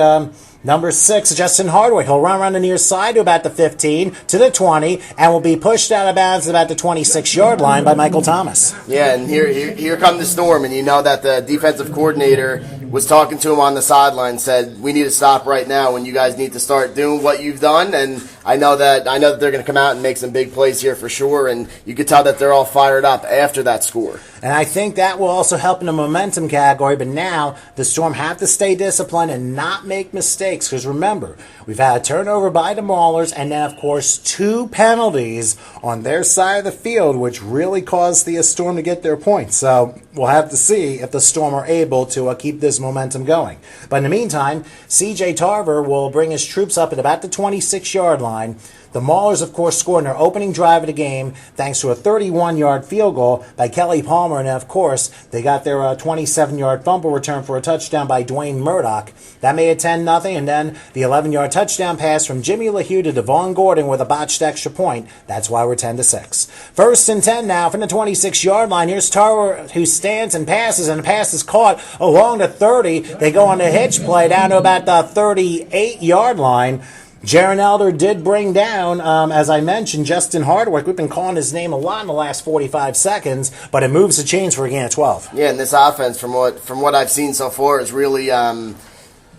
number 6, Justin Hardwick. He'll run around the near side to about the 15, to the 20, and will be pushed out of bounds at about the 26-yard line by Michael Thomas. Yeah, and here come the Storm, and you know that the defensive coordinator was talking to him on the sideline, said, we need to stop right now, and you guys need to start doing what you've done, and I know that they're going to come out and make some big plays here for sure, and you could tell that they're all fired up after that score. And I think that will also help in the momentum category, but now the Storm have to stay disciplined and not make mistakes, because remember, we've had a turnover by the Maulers, and then, of course, 2 penalties on their side of the field, which really caused the Storm to get their points. So we'll have to see if the Storm are able to keep this momentum going. But in the meantime, C.J. Tarver will bring his troops up at about the 26-yard line. The Maulers, of course, scored in their opening drive of the game thanks to a 31-yard field goal by Kelly Palmer. And, of course, they got their 27-yard fumble return for a touchdown by Dwayne Murdoch. That made it 10-0. And then the 11-yard touchdown pass from Jimmy LaHue to Devon Gordon with a botched extra point. That's why we're 10-6. 1st and 10 now from the 26-yard line. Here's Tarver, who stands and passes, and the pass is caught along the 30. They go on the hitch play down to about the 38-yard line. Jaron Elder did bring down, as I mentioned, Justin Hardwick. We've been calling his name a lot in the last 45 seconds, but it moves the chains for a gain of 12. Yeah, and this offense, from what I've seen so far, is really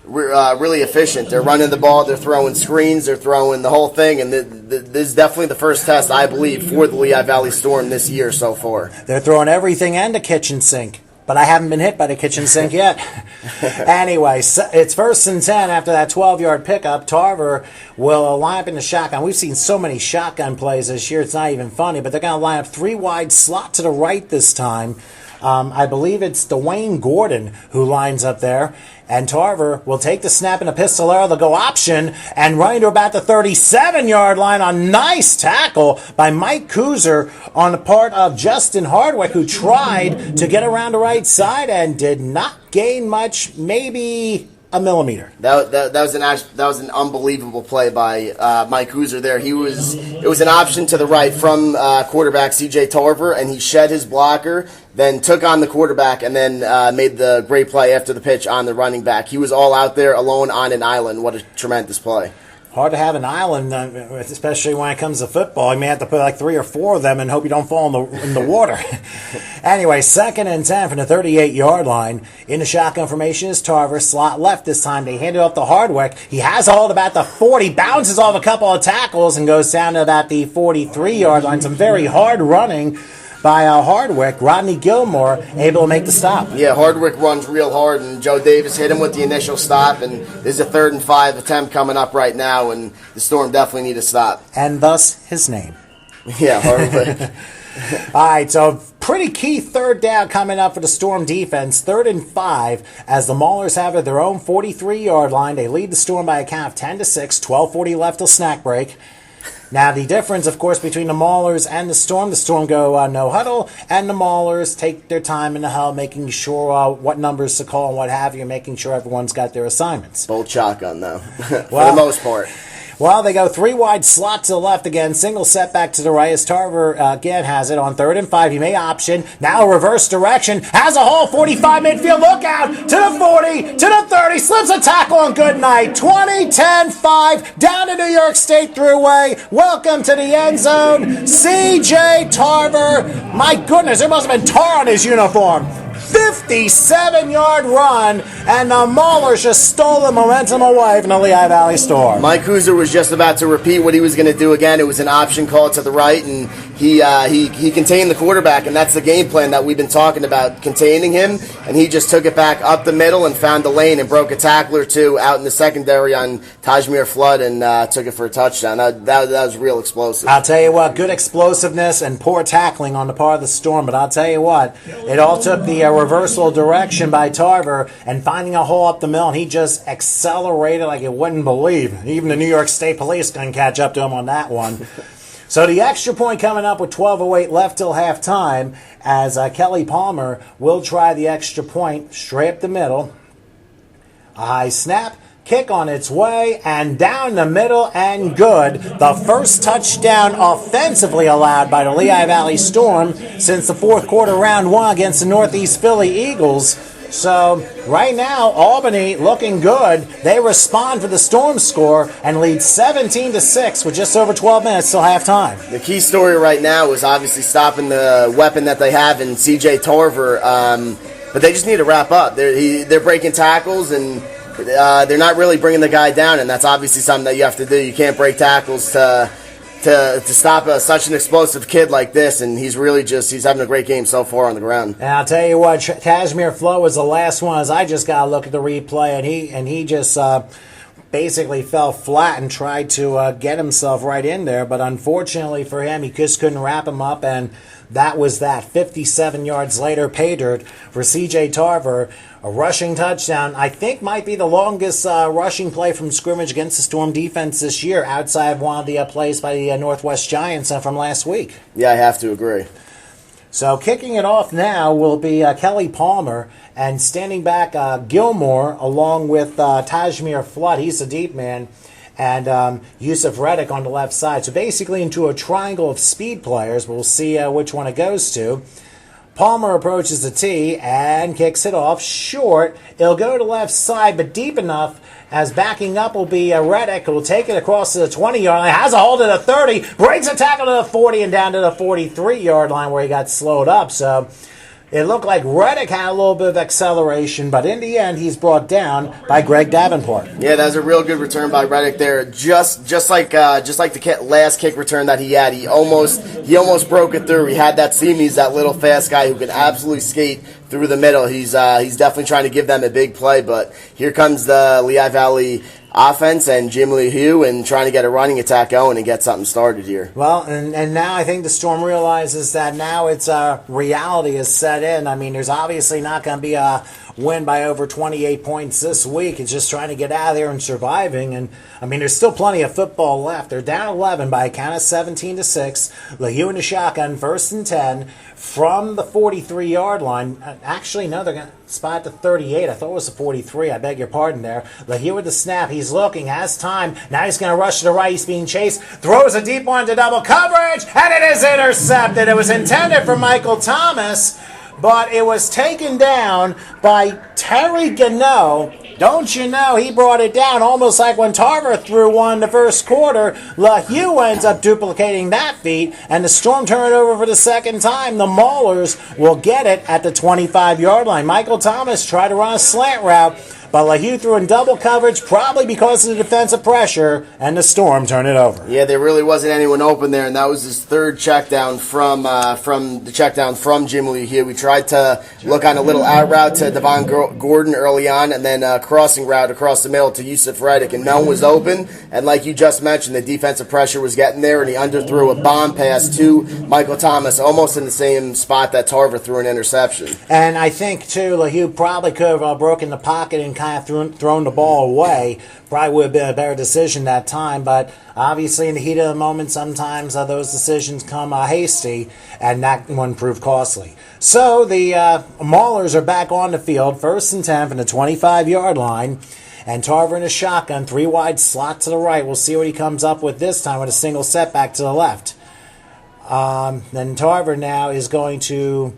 really efficient. They're running the ball, they're throwing screens, they're throwing the whole thing, and this is definitely the first test, I believe, for the Lehigh Valley Storm this year so far. They're throwing everything and the kitchen sink. But I haven't been hit by the kitchen sink yet. Anyway, it's 1st and 10 after that 12-yard pickup. Tarver will line up in the shotgun. We've seen so many shotgun plays this year, it's not even funny. But they're going to line up 3 wide, slot to the right this time. I believe it's Dwayne Gordon who lines up there. And Tarver will take the snap in a pistolero. They'll go option and running to about the 37-yard line. A nice tackle by Mike Kuzer on the part of Justin Hardwick, who tried to get around the right side and did not gain much, maybe a millimeter. That was an unbelievable play by Mike Kuzer there. It was an option to the right from quarterback C.J. Tarver, and he shed his blocker, then took on the quarterback, and then made the great play after the pitch on the running back. He was all out there alone on an island. What a tremendous play. Hard to have an island, especially when it comes to football. You may have to put like 3 or 4 of them and hope you don't fall in the water. Anyway, 2nd and 10 from the 38-yard line. In the shotgun formation is Tarver. Slot left this time. They hand it off to Hardwick. He has a hold about the 40, bounces off a couple of tackles, and goes down to about the 43-yard line. Some very hard running by Hardwick. Rodney Gilmore able to make the stop. Yeah, Hardwick runs real hard, and Joe Davis hit him with the initial stop, and there's a 3rd and 5 attempt coming up right now, and the Storm definitely need to stop. And thus his name. Yeah, Hardwick. All right, so pretty key 3rd down coming up for the Storm defense. 3rd and 5 as the Maulers have it at their own 43-yard line. They lead the Storm by a count of 10-6, 12:40 left till snack break. Now, the difference, of course, between the Maulers and the Storm go no huddle, and the Maulers take their time in the huddle, making sure what numbers to call and what have you, making sure everyone's got their assignments. Bold shotgun, though, for the most part. Well, they go 3 wide, slot to the left again, single setback to the right as Tarver again has it on 3rd and 5. He may option, now reverse direction, has a hole, 45 midfield, look out, to the 40, to the 30, slips a tackle on good night, 20, 10, 5, down to New York State Thruway. Welcome to the end zone, C.J. Tarver. My goodness, there must have been tar on his uniform. 57-yard run, and the Maulers just stole the momentum away from the Lehigh Valley Storm. Mike Kuzer was just about to repeat what he was going to do again. It was an option call to the right, and he contained the quarterback, and that's the game plan that we've been talking about, containing him. And he just took it back up the middle and found the lane and broke a tackle or two out in the secondary on Tajmir Flood and took it for a touchdown. That was real explosive. I'll tell you what, good explosiveness and poor tackling on the part of the Storm. But I'll tell you what, it all took the reversal direction by Tarver and finding a hole up the middle, and he just accelerated like you wouldn't believe. Even the New York State Police couldn't catch up to him on that one. So the extra point coming up with 12:08 left till halftime, as Kelly Palmer will try the extra point straight up the middle. A high snap, kick on its way, and down the middle, and good. The first touchdown offensively allowed by the Lehigh Valley Storm since the fourth quarter round one against the Northeast Philly Eagles. So right now, Albany looking good. They respond for the Storm score and lead 17-6 with just over 12 minutes till halftime. The key story right now is obviously stopping the weapon that they have in C.J. Tarver, but they just need to wrap up. They're breaking tackles, and they're not really bringing the guy down, and that's obviously something that you have to do. You can't break tackles to stop such an explosive kid like this, and he's having a great game so far on the ground. And I'll tell you what, Tajmir Flow was the last one, as I just got to look at the replay, and he just basically fell flat and tried to get himself right in there, but unfortunately for him, he just couldn't wrap him up, and that was that. 57 yards later, pay dirt for C.J. Tarver. A rushing touchdown, I think might be the longest rushing play from scrimmage against the Storm defense this year, outside of one of the plays by the Northwest Giants from last week. Yeah, I have to agree. So kicking it off now will be Kelly Palmer, and standing back Gilmore along with Tajmir Flood. He's the deep man. And Yusuf Reddick on the left side. So basically into a triangle of speed players. We'll see which one it goes to. Palmer approaches the tee and kicks it off short. It'll go to the left side, but deep enough as backing up will be Reddick, who will take it across to the 20-yard line, has a hold at the 30, breaks a tackle to the 40 and down to the 43-yard line where he got slowed up. So it looked like Reddick had a little bit of acceleration, but in the end, he's brought down by Greg Davenport. Yeah, that was a real good return by Reddick there. Just like the last kick return that he had, he almost broke it through. He had that seam. He's that little fast guy who can absolutely skate through the middle. He's definitely trying to give them a big play, but here comes the Lehigh Valley offense and Jim Lehigh and trying to get a running attack going and get something started here. Well, and now I think the Storm realizes that now it's reality is set in. I mean, there's obviously not going to be a win by over 28 points this week. It's just trying to get out of there and surviving. And I mean, there's still plenty of football left. They're down 11 by a count of 17-6. Lehigh in the shotgun, 1st and 10 from the 43-yard line. Actually, no, they're going to spot at the 38. I thought it was the 43. I beg your pardon there. Lehigh with the snap. He's looking, has time. Now he's going to rush to the right. He's being chased. Throws a deep one to double coverage, and it is intercepted. It was intended for Michael Thomas, but it was taken down by Terry Gano. Don't you know, he brought it down almost like when Tarver threw one the first quarter. LaHue ends up duplicating that feat, and the Storm turn it over for the second time. The Maulers will get it at the 25-yard line. Michael Thomas tried to run a slant route, but LaHue threw in double coverage, probably because of the defensive pressure, and the Storm turned it over. Yeah, there really wasn't anyone open there, and that was his third check down from the check down from Jim LaHue. We tried to look on a little out route to Devon Gordon early on, and then a crossing route across the middle to Yusuf Reddick, and no one was open. And like you just mentioned, the defensive pressure was getting there, and he underthrew a bomb pass to Michael Thomas, almost in the same spot that Tarver threw an interception. And I think, too, LaHue probably could have broken the pocket and kind of thrown the ball away. Probably would have been a better decision that time, but obviously in the heat of the moment, sometimes those decisions come hasty, and that one proved costly. So the Maulers are back on the field, 1st and 10 from the 25-yard line, and Tarver in a shotgun, 3 wide slot to the right. We'll see what he comes up with this time with a single setback to the left. Then Tarver now is going to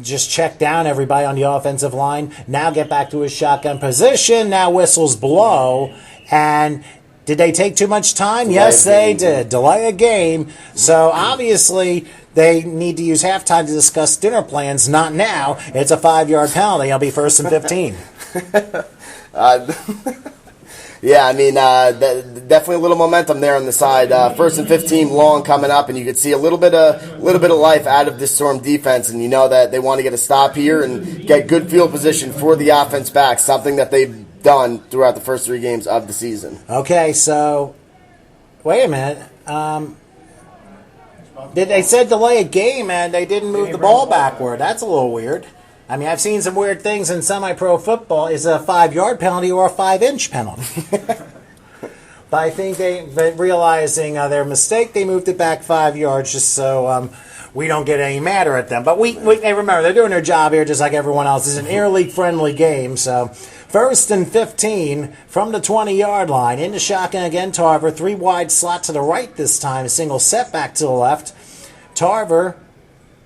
just check down everybody on the offensive line. Now get back to his shotgun position. Now whistles blow. And did they take too much time? Yes, they did. Delay a game. So obviously they need to use halftime to discuss dinner plans. Not now. It's a 5-yard penalty. It'll be 1st and 15. Yeah, I mean, definitely a little momentum there on the side. 1st and 15 long coming up, and you could see a little bit of life out of this Storm defense, and you know that they want to get a stop here and get good field position for the offense back, something that they've done throughout the first 3 games of the season. Okay, so wait a minute. They said delay a game and they didn't move the ball backward. That's a little weird. I mean, I've seen some weird things in semi-pro football. Is it a 5-yard penalty or a 5-inch penalty? But I think realizing their mistake, they moved it back 5 yards just so we don't get any madder at them. But hey, remember, they're doing their job here just like everyone else. It's an interleague-friendly game, so 1st and 15 from the 20-yard line. Into shotgun again, Tarver. 3 wide slot to the right this time. A single setback to the left. Tarver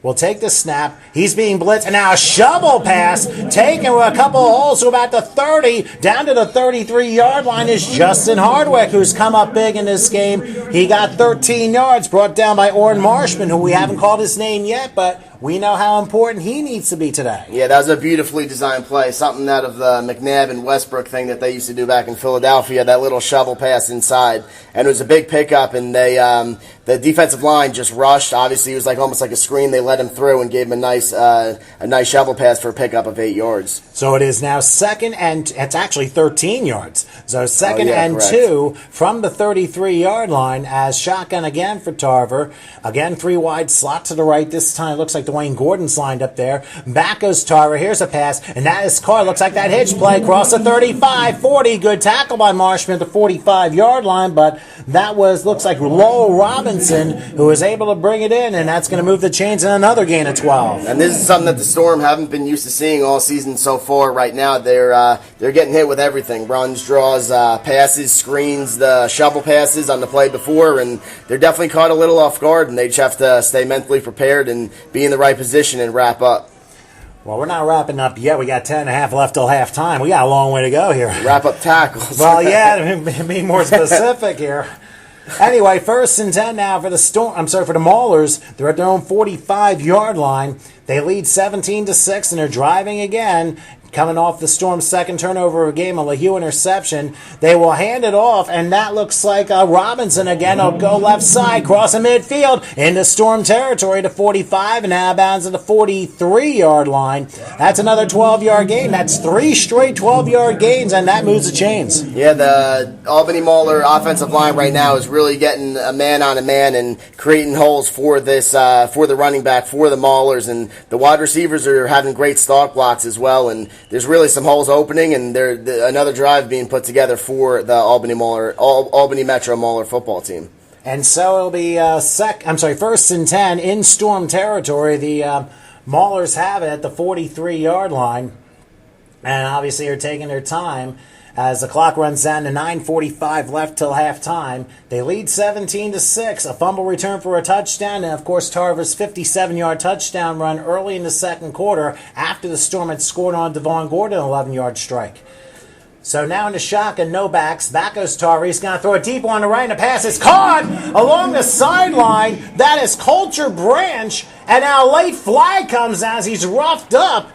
will take the snap. He's being blitzed. And now a shovel pass taken with a couple of holes to about the 30. Down to the 33-yard line is Justin Hardwick, who's come up big in this game. He got 13 yards, brought down by Orrin Marshman, who we haven't called his name yet, but we know how important he needs to be today. Yeah, that was a beautifully designed play. Something out of the McNabb and Westbrook thing that they used to do back in Philadelphia, that little shovel pass inside. And it was a big pickup, and the defensive line just rushed. Obviously, it was almost like a screen. They let him through and gave him a nice shovel pass for a pickup of 8 yards. So it is now 2nd and it's actually 13 yards. So 2nd and correct. 2 from the 33-yard line as shotgun again for Tarver. Again, 3 wide slot to the right. This time it looks like Dwayne Gordon's lined up there. Back goes Tarver. Here's a pass, and that is caught. Looks like that hitch play across the 35, 40. Good tackle by Marshman at the 45-yard line, but that looks like Lowell Robinson who was able to bring it in, and that's going to move the chains in another gain of 12. And this is something that the Storm haven't been used to seeing all season so far. Right now, they're getting hit with everything: runs, draws, passes, screens, the shovel passes on the play before, and they're definitely caught a little off guard, and they just have to stay mentally prepared and be in the right position and wrap up. Well, we're not wrapping up yet. We got 10 and a half left till halftime. We got a long way to go here. Wrap up tackles. Well, yeah, to be more specific here. Anyway, 1st and 10 now for the for the Maulers. They're at their own 45-yard line. They lead 17-6, and they're driving again. Coming off the Storm's second turnover of a game, a LeHue interception. They will hand it off, and that looks like Robinson again will go left side, crossing midfield into Storm territory to 45, and now bounds at the 43-yard line. That's another 12-yard gain. That's 3 straight 12-yard gains, and that moves the chains. Yeah, the Albany Mauler offensive line right now is really getting a man on a man and creating holes for this for the running back, for the Maulers, and the wide receivers are having great stalk blocks as well, and there's really some holes opening, and another drive being put together for the Albany Metro Mauler football team. And so it'll be 1st and 10 in Storm territory. The Maulers have it at the 43-yard line, and obviously are taking their time as the clock runs down to 9:45 left till halftime. They lead 17-6. A fumble return for a touchdown, and of course Tarver's 57-yard touchdown run early in the second quarter after the Storm had scored on Devon Gordon, an 11-yard strike. So now in the shotgun, no backs. Back goes Tarver. He's going to throw a deep one on the right, and the pass is caught along the sideline. That is Coulter Branch, and now a late flag comes as he's roughed up.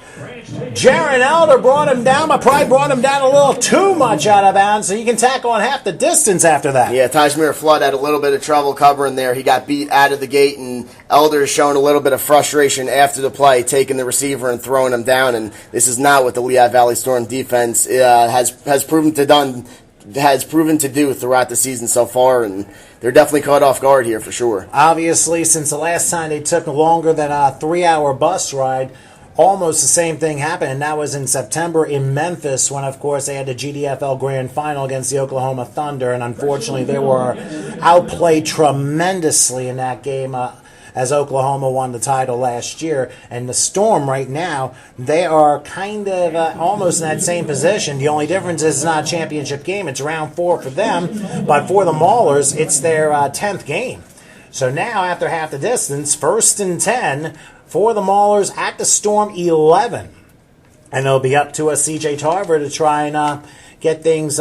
Jaron Elder brought him down, but probably brought him down a little too much out of bounds, so you can tackle on half the distance after that. Yeah, Tajmir Flood had a little bit of trouble covering there. He got beat out of the gate, and Elder is showing a little bit of frustration after the play, taking the receiver and throwing him down, and this is not what the Lehigh Valley Storm defense has proven to do throughout the season so far, and they're definitely caught off guard here for sure. Obviously, since the last time they took longer than a 3-hour bus ride, almost the same thing happened, and that was in September in Memphis when, of course, they had the GDFL Grand Final against the Oklahoma Thunder, and unfortunately they were outplayed tremendously in that game as Oklahoma won the title last year. And the Storm right now, they are kind of almost in that same position. The only difference is it's not a championship game. It's round 4 for them, but for the Maulers, it's their 10th game. So now, after half the distance, 1st and 10 for the Maulers at the Storm 11. And it'll be up to CJ Tarver to try and get things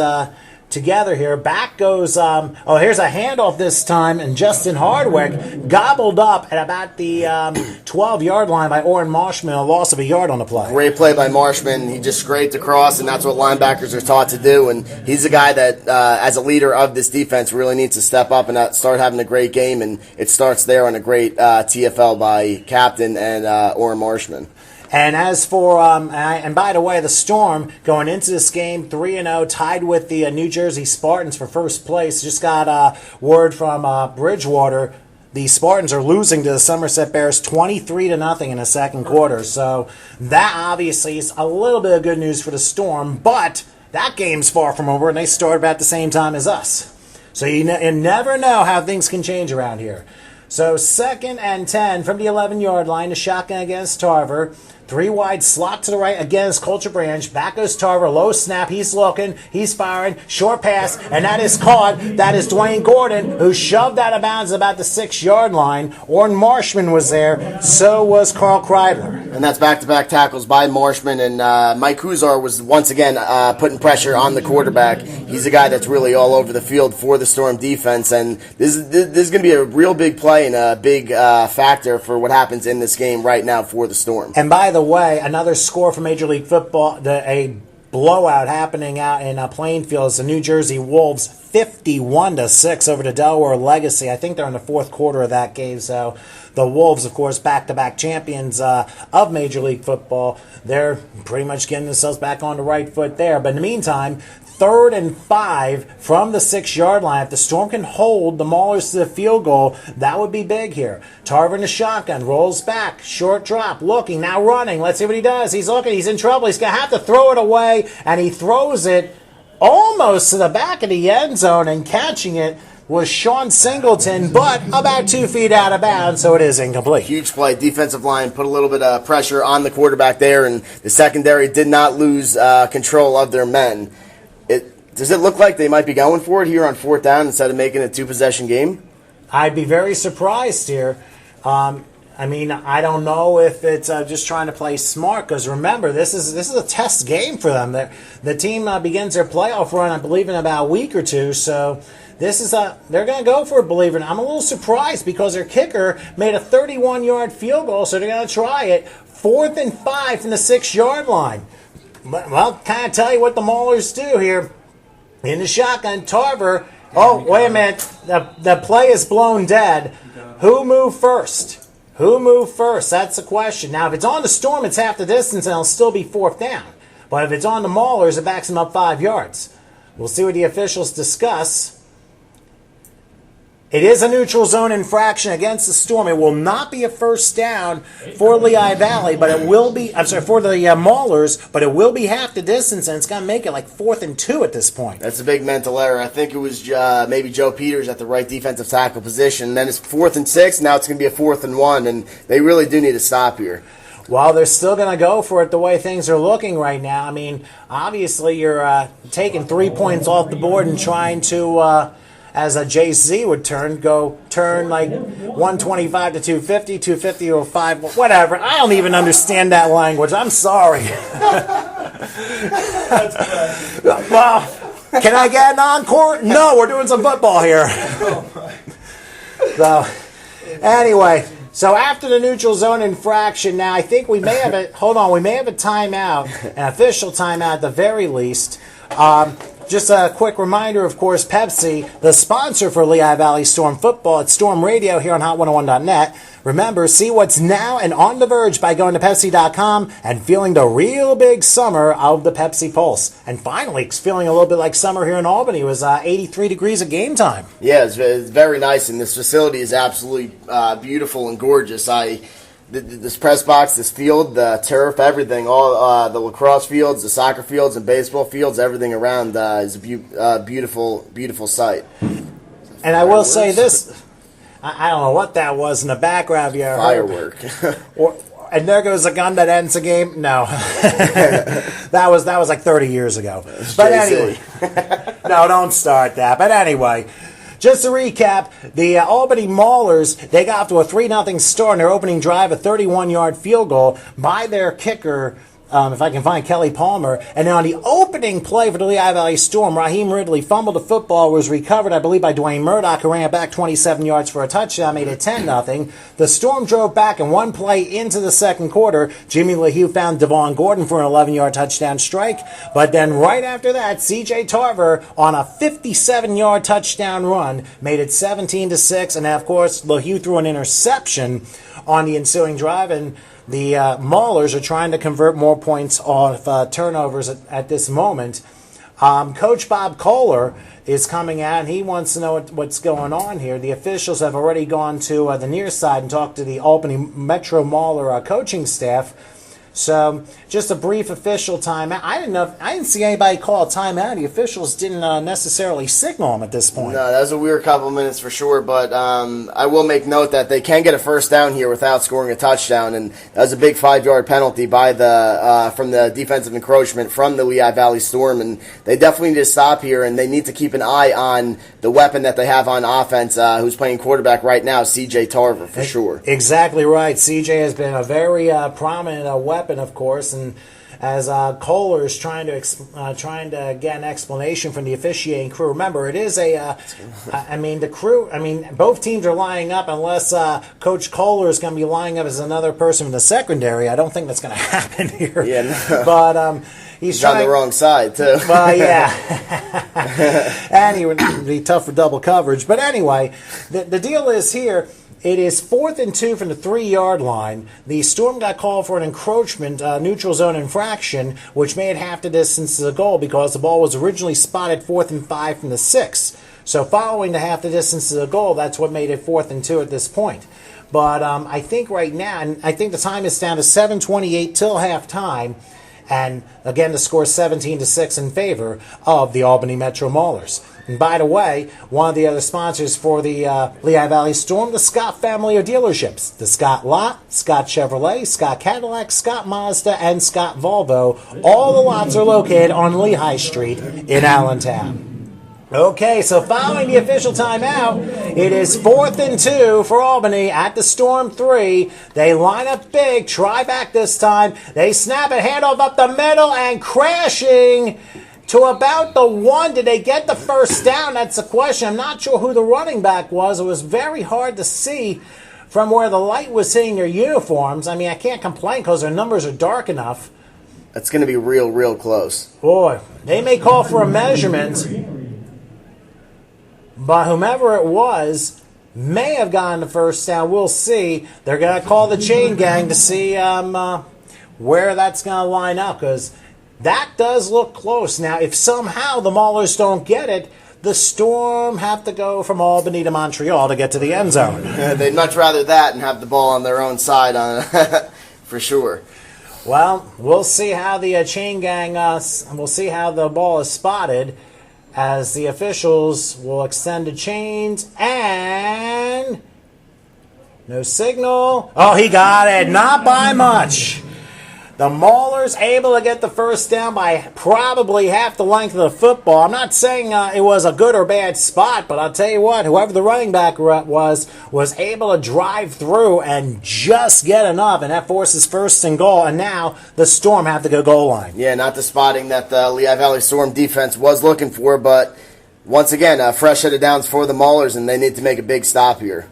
together here. Back goes, here's a handoff this time, and Justin Hardwick gobbled up at about the 12-yard line by Orrin Marshman, a loss of a yard on the play. Great play by Marshman. He just scraped across, and that's what linebackers are taught to do. And he's a guy that, as a leader of this defense, really needs to step up and start having a great game. And it starts there on a great TFL by captain and Orrin Marshman. And as for, and by the way, the Storm going into this game 3-0, tied with the New Jersey Spartans for first place. Just got word from Bridgewater. The Spartans are losing to the Somerset Bears 23-0 in the second quarter. So that obviously is a little bit of good news for the Storm, but that game's far from over, and they start about the same time as us. So you never know how things can change around here. So 2nd and 10 from the 11-yard line, the shotgun against Tarver. 3 wide, slot to the right against Culture Branch. Back goes Tarver, low snap. He's looking, he's firing, short pass, and that is caught. That is Dwayne Gordon, who shoved out of bounds about the 6-yard line. Orrin Marshman was there, so was Carl Kreidler. And that's back-to-back tackles by Marshman, and Mike Huzar was once again putting pressure on the quarterback. He's a guy that's really all over the field for the Storm defense, and this is going to be a real big play and a big factor for what happens in this game right now for the Storm. And by the way, another score for Major League Football, a blowout happening out in Plainfield is the New Jersey Wolves 51-6 over the Delaware Legacy. I think they're in the fourth quarter of that game. So the Wolves, of course, back-to-back champions of Major League Football. They're pretty much getting themselves back on the right foot there. But in the meantime, 3rd and 5 from the 6-yard line. If the Storm can hold the Maulers to the field goal, that would be big here. Tarver in the shotgun, rolls back, short drop, looking, now running. Let's see what he does. He's looking, he's in trouble. He's going to have to throw it away, and he throws it almost to the back of the end zone, and catching it was Sean Singleton, but about 2 feet out of bounds, so it is incomplete. Huge play. Defensive line put a little bit of pressure on the quarterback there, and the secondary did not lose control of their men. Does it look like they might be going for it here on 4th down instead of making a 2-possession game? I'd be very surprised here. I don't know if it's just trying to play smart, because remember, this is a test game for them. The team begins their playoff run, I believe, in about a week or two. So they're going to go for it, believe it or not. I'm a little surprised because their kicker made a 31-yard field goal, so they're going to try it. 4th and 5 from the 6-yard line. Well, kind of tell you what the Maulers do here. In the shotgun, Tarver. Oh, wait a minute. The play is blown dead. Who moved first? Who moved first? That's the question. Now, if it's on the Storm, it's half the distance, and it'll still be 4th down. But if it's on the Maulers, it backs them up 5 yards. We'll see what the officials discuss. It is a neutral zone infraction against the Storm. It will not be a first down for Lehigh Valley, but it will be, for the Maulers, but it will be half the distance, and it's going to make it like 4th and 2 at this point. That's a big mental error. I think it was maybe Joe Peters at the right defensive tackle position. Then it's 4th and 6. Now it's going to be a 4th and 1, and they really do need to stop here. Well, they're still going to go for it the way things are looking right now. I mean, obviously you're taking 3 points off the board and trying to... as a JC would turn like 125 to 250, 250 to 5, whatever. I don't even understand that language. I'm sorry. Well, can I get an encore? No, we're doing some football here. So, anyway, so after the neutral zone infraction, now I think we may have a timeout, an official timeout at the very least. Just a quick reminder, of course, Pepsi, the sponsor for Lehigh Valley Storm football at Storm Radio here on Hot101.net. Remember, see what's now and on the verge by going to Pepsi.com and feeling the real big summer of the Pepsi Pulse. And finally, it's feeling a little bit like summer here in Albany. It was 83 degrees at game time. Yeah, it's very nice, and this facility is absolutely beautiful and gorgeous. This press box, this field, the turf, everything, all the lacrosse fields, the soccer fields, and baseball fields, everything around is a beautiful, beautiful sight. And I will say this, I don't know what that was in the background. Firework. And there goes a gun that ends a game. No, that was like 30 years ago. But anyway, no, don't start that. But anyway. Just to recap, the Albany Maulers, they got off to a 3-0 start in their opening drive, a 31-yard field goal by their kicker, if I can find Kelly Palmer. And then on the opening play for the Lehigh Valley Storm, Raheem Ridley fumbled the football, was recovered, I believe, by Dwayne Murdoch, who ran it back 27 yards for a touchdown, made it 10-0. The Storm drove back in one play into the second quarter. Jimmy LaHue found Devon Gordon for an 11-yard touchdown strike. But then right after that, C.J. Tarver on a 57-yard touchdown run made it 17-6. And, of course, LaHue threw an interception on the ensuing drive, and the Maulers are trying to convert more points off turnovers at this moment. Coach Bob Kohler is coming out, and he wants to know what's going on here. The officials have already gone to the near side and talked to the Albany Metro Mauler coaching staff. So, just a brief official timeout. I didn't see anybody call a timeout. The officials didn't necessarily signal them at this point. No, that was a weird couple of minutes for sure, but I will make note that they can get a first down here without scoring a touchdown, and that was a big 5-yard penalty by from the defensive encroachment from the Lehigh Valley Storm, and they definitely need to stop here, and they need to keep an eye on the weapon that they have on offense, who's playing quarterback right now, C.J. Tarver, for sure. Exactly right. C.J. has been a very prominent weapon, of course, and as Kohler is trying to get an explanation from the officiating crew. Remember, it is both teams are lining up unless Coach Kohler is going to be lining up as another person from the secondary. I don't think that's going to happen here. Yeah, no. But he's on the wrong side too. Well, yeah, and he would be tough for double coverage. But anyway, the deal is here. It is 4th and 2 from the 3-yard line. The Storm got called for an encroachment, neutral zone infraction, which made half the distance to the goal because the ball was originally spotted 4th and 5 from the 6. So following the half the distance to the goal, that's what made it 4th and 2 at this point. But I think right now, and I think the time is down to 7:28 till halftime, and again the score is 17-6 in favor of the Albany Metro Maulers. And by the way, one of the other sponsors for the Lehigh Valley Storm, the Scott family of dealerships. The Scott Lot, Scott Chevrolet, Scott Cadillac, Scott Mazda, and Scott Volvo. All the lots are located on Lehigh Street in Allentown. Okay, so following the official timeout, it is 4th and 2 for Albany at the Storm 3. They line up big, try back this time. They snap it, handoff up the middle, and crashing to about the 1. Did they get the first down? That's the question. I'm not sure who the running back was. It was very hard to see from where the light was hitting their uniforms. I mean, I can't complain because their numbers are dark enough. That's going to be real close. Boy, they may call for a measurement, but whomever it was may have gotten the first down. We'll see. They're going to call the chain gang to see where that's going to line up, because that does look close. Now, if somehow the Maulers don't get it, the Storm have to go from Albany to Montreal to get to the end zone. They'd much rather that and have the ball on their own side, for sure. Well, we'll see how the chain gang, we'll see how the ball is spotted as the officials will extend the chains, and no signal. Oh, he got it. Not by much. The Maulers able to get the first down by probably half the length of the football. I'm not saying it was a good or bad spot, but I'll tell you what, whoever the running back was able to drive through and just get enough, and that forces first and goal, and now the Storm have to go goal line. Yeah, not the spotting that the Lehigh Valley Storm defense was looking for, but once again, a fresh set of downs for the Maulers, and they need to make a big stop here.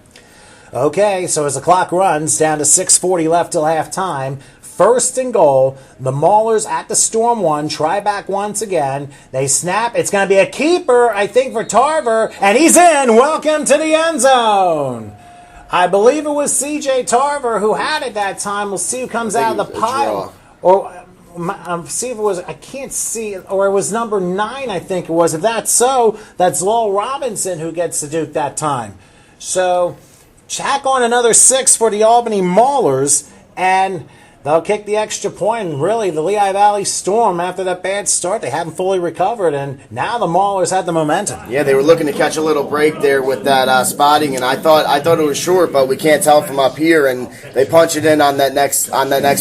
Okay, so as the clock runs, down to 6:40 left till halftime, first and goal, the Maulers at the Storm 1, try back once again. They snap. It's going to be a keeper, I think, for Tarver, and he's in. Welcome to the end zone. I believe it was C.J. Tarver who had it that time. We'll see who comes out of the pile. Or see if it was, I can't see, or it was number 9, I think it was. If that's so, that's Lowell Robinson who gets the Duke that time. So, tack on another 6 for the Albany Maulers, and they'll kick the extra point. And really, the Lehigh Valley Storm, after that bad start, they haven't fully recovered, and now the Maulers had the momentum. Yeah, they were looking to catch a little break there with that spotting, and I thought it was short, but we can't tell from up here. And they punch it in on that next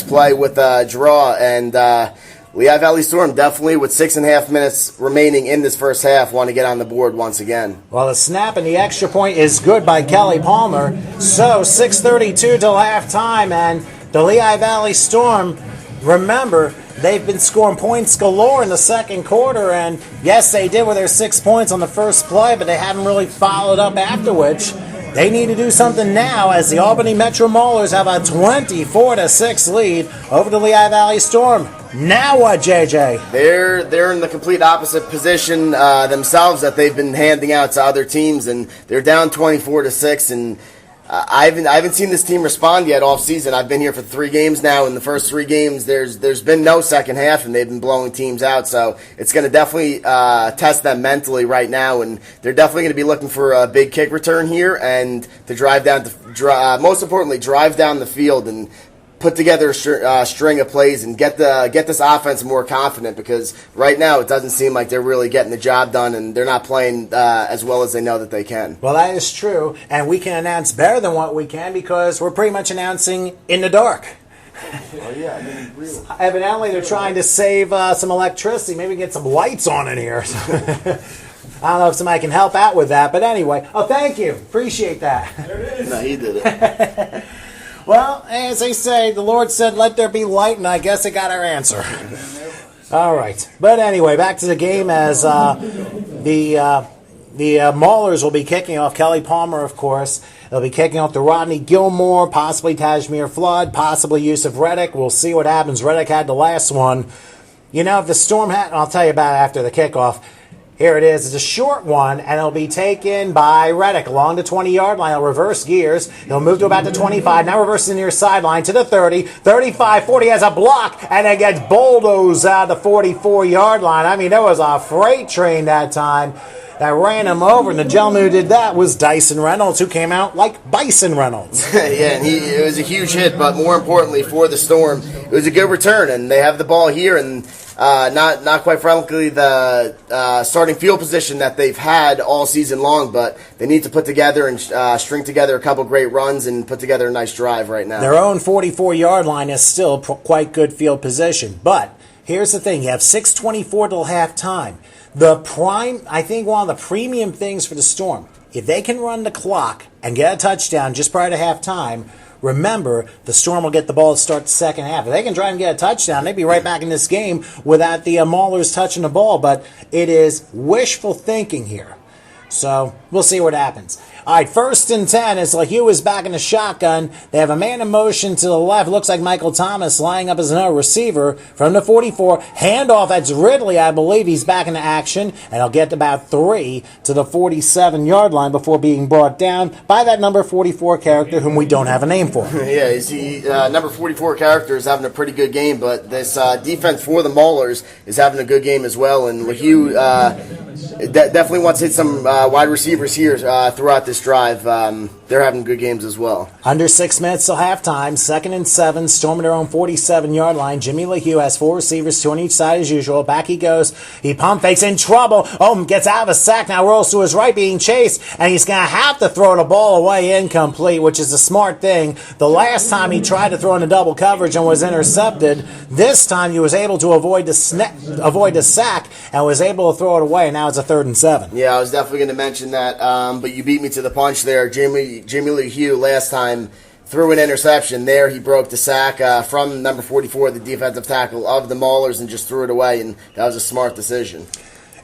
play with a draw, and Lehigh Valley Storm definitely, with 6.5 minutes remaining in this first half, want to get on the board once again. Well, the snap and the extra point is good by Kelly Palmer. So 6:32 till halftime, and the Lehigh Valley Storm, remember, they've been scoring points galore in the second quarter, and yes, they did with their 6 points on the first play, but they haven't really followed up after which. They need to do something now as the Albany Metro Maulers have a 24-6 lead over the Lehigh Valley Storm. Now what, JJ? They're in the complete opposite position themselves that they've been handing out to other teams, and they're down 24-6. And I haven't seen this team respond yet all season. I've been here for 3 games now. In the first 3 games, there's been no second half, and they've been blowing teams out. So it's going to definitely test them mentally right now, and they're definitely going to be looking for a big kick return here and to drive down, most importantly, drive down the field and put together a string of plays and get this offense more confident, because right now it doesn't seem like they're really getting the job done, and they're not playing as well as they know that they can. Well, that is true, and we can announce better than what we can because we're pretty much announcing in the dark. Oh, yeah, I mean, really. Evidently, they're trying to save some electricity. Maybe get some lights on in here. I don't know if somebody can help out with that, but anyway. Oh, thank you. Appreciate that. There it is. No, he did it. Well, as they say, the Lord said, let there be light, and I guess it got our answer. All right. But anyway, back to the game as the Maulers will be kicking off. Kelly Palmer, of course. They'll be kicking off to Rodney Gilmore, possibly Tajmir Flood, possibly Yusuf Reddick. We'll see what happens. Reddick had the last one. You know, if the Storm had, I'll tell you about it after the kickoff. Here it is. It's a short one, and it'll be taken by Reddick along the 20-yard line. He'll reverse gears. He'll move to about the 25. Now reverses the near sideline to the 30. 35, 40 has a block, and it gets bulldozed out of the 44-yard line. I mean, there was a freight train that time that ran him over, and the gentleman who did that was Dyson Reynolds, who came out like Bison Reynolds. Yeah, and it was a huge hit, but more importantly for the Storm, it was a good return, and they have the ball here, and not quite frankly the starting field position that they've had all season long, but they need to put together and string together a couple great runs and put together a nice drive right now. Their own 44-yard line is still quite good field position, but here's the thing. You have 6:24 till halftime. I think one of the premium things for the Storm, if they can run the clock and get a touchdown just prior to halftime, remember, the Storm will get the ball to start the second half. If they can try and get a touchdown, they'd be right back in this game without the Maulers touching the ball. But it is wishful thinking here. So we'll see what happens. All right, 1st and 10 as LeHue is back in the shotgun. They have a man in motion to the left. Looks like Michael Thomas lining up as another receiver from the 44. Handoff, that's Ridley, I believe. He's back into action, and he'll get about 3 to the 47-yard line before being brought down by that number 44 character whom we don't have a name for. Yeah, number 44 character is having a pretty good game, but this defense for the Maulers is having a good game as well, and LeHue definitely wants to hit some wide receivers here throughout this drive. They're having good games as well. Under 6 minutes till halftime, 2nd and 7, Storm at their own 47-yard line. Jimmy LeHue has 4 receivers, 2 on each side as usual. Back he goes. He pump fakes, in trouble. Gets out of a sack, now rolls to his right, being chased, and he's going to have to throw the ball away incomplete, which is a smart thing. The last time he tried to throw into double coverage and was intercepted. This time he was able to avoid the sack and was able to throw it away. Now it's a 3rd and 7. Yeah, I was definitely going to mention that, but you beat me to the punch there. Jimmy LeHue last time threw an interception. There he broke the sack from number 44, the defensive tackle of the Maulers, and just threw it away, and that was a smart decision.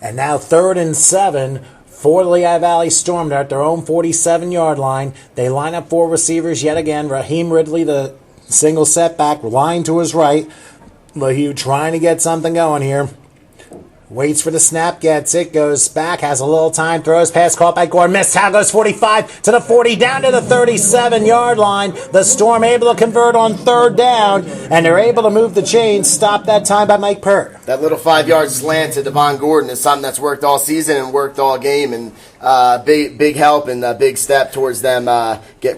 And now 3rd and 7 for the Lehigh Valley Storm. They're at their own 47-yard line. They line up 4 receivers yet again. Raheem Ridley, the single setback, line to his right. LeHue trying to get something going here. Waits for the snap, gets it, goes back, has a little time, throws, pass caught by Gordon, missed, how goes 45 to the 40, down to the 37-yard line. The Storm able to convert on 3rd down, and they're able to move the chains, stopped that time by Mike Pert. That little 5-yard slant to Devon Gordon is something that's worked all season and worked all game, and big help and a big step towards them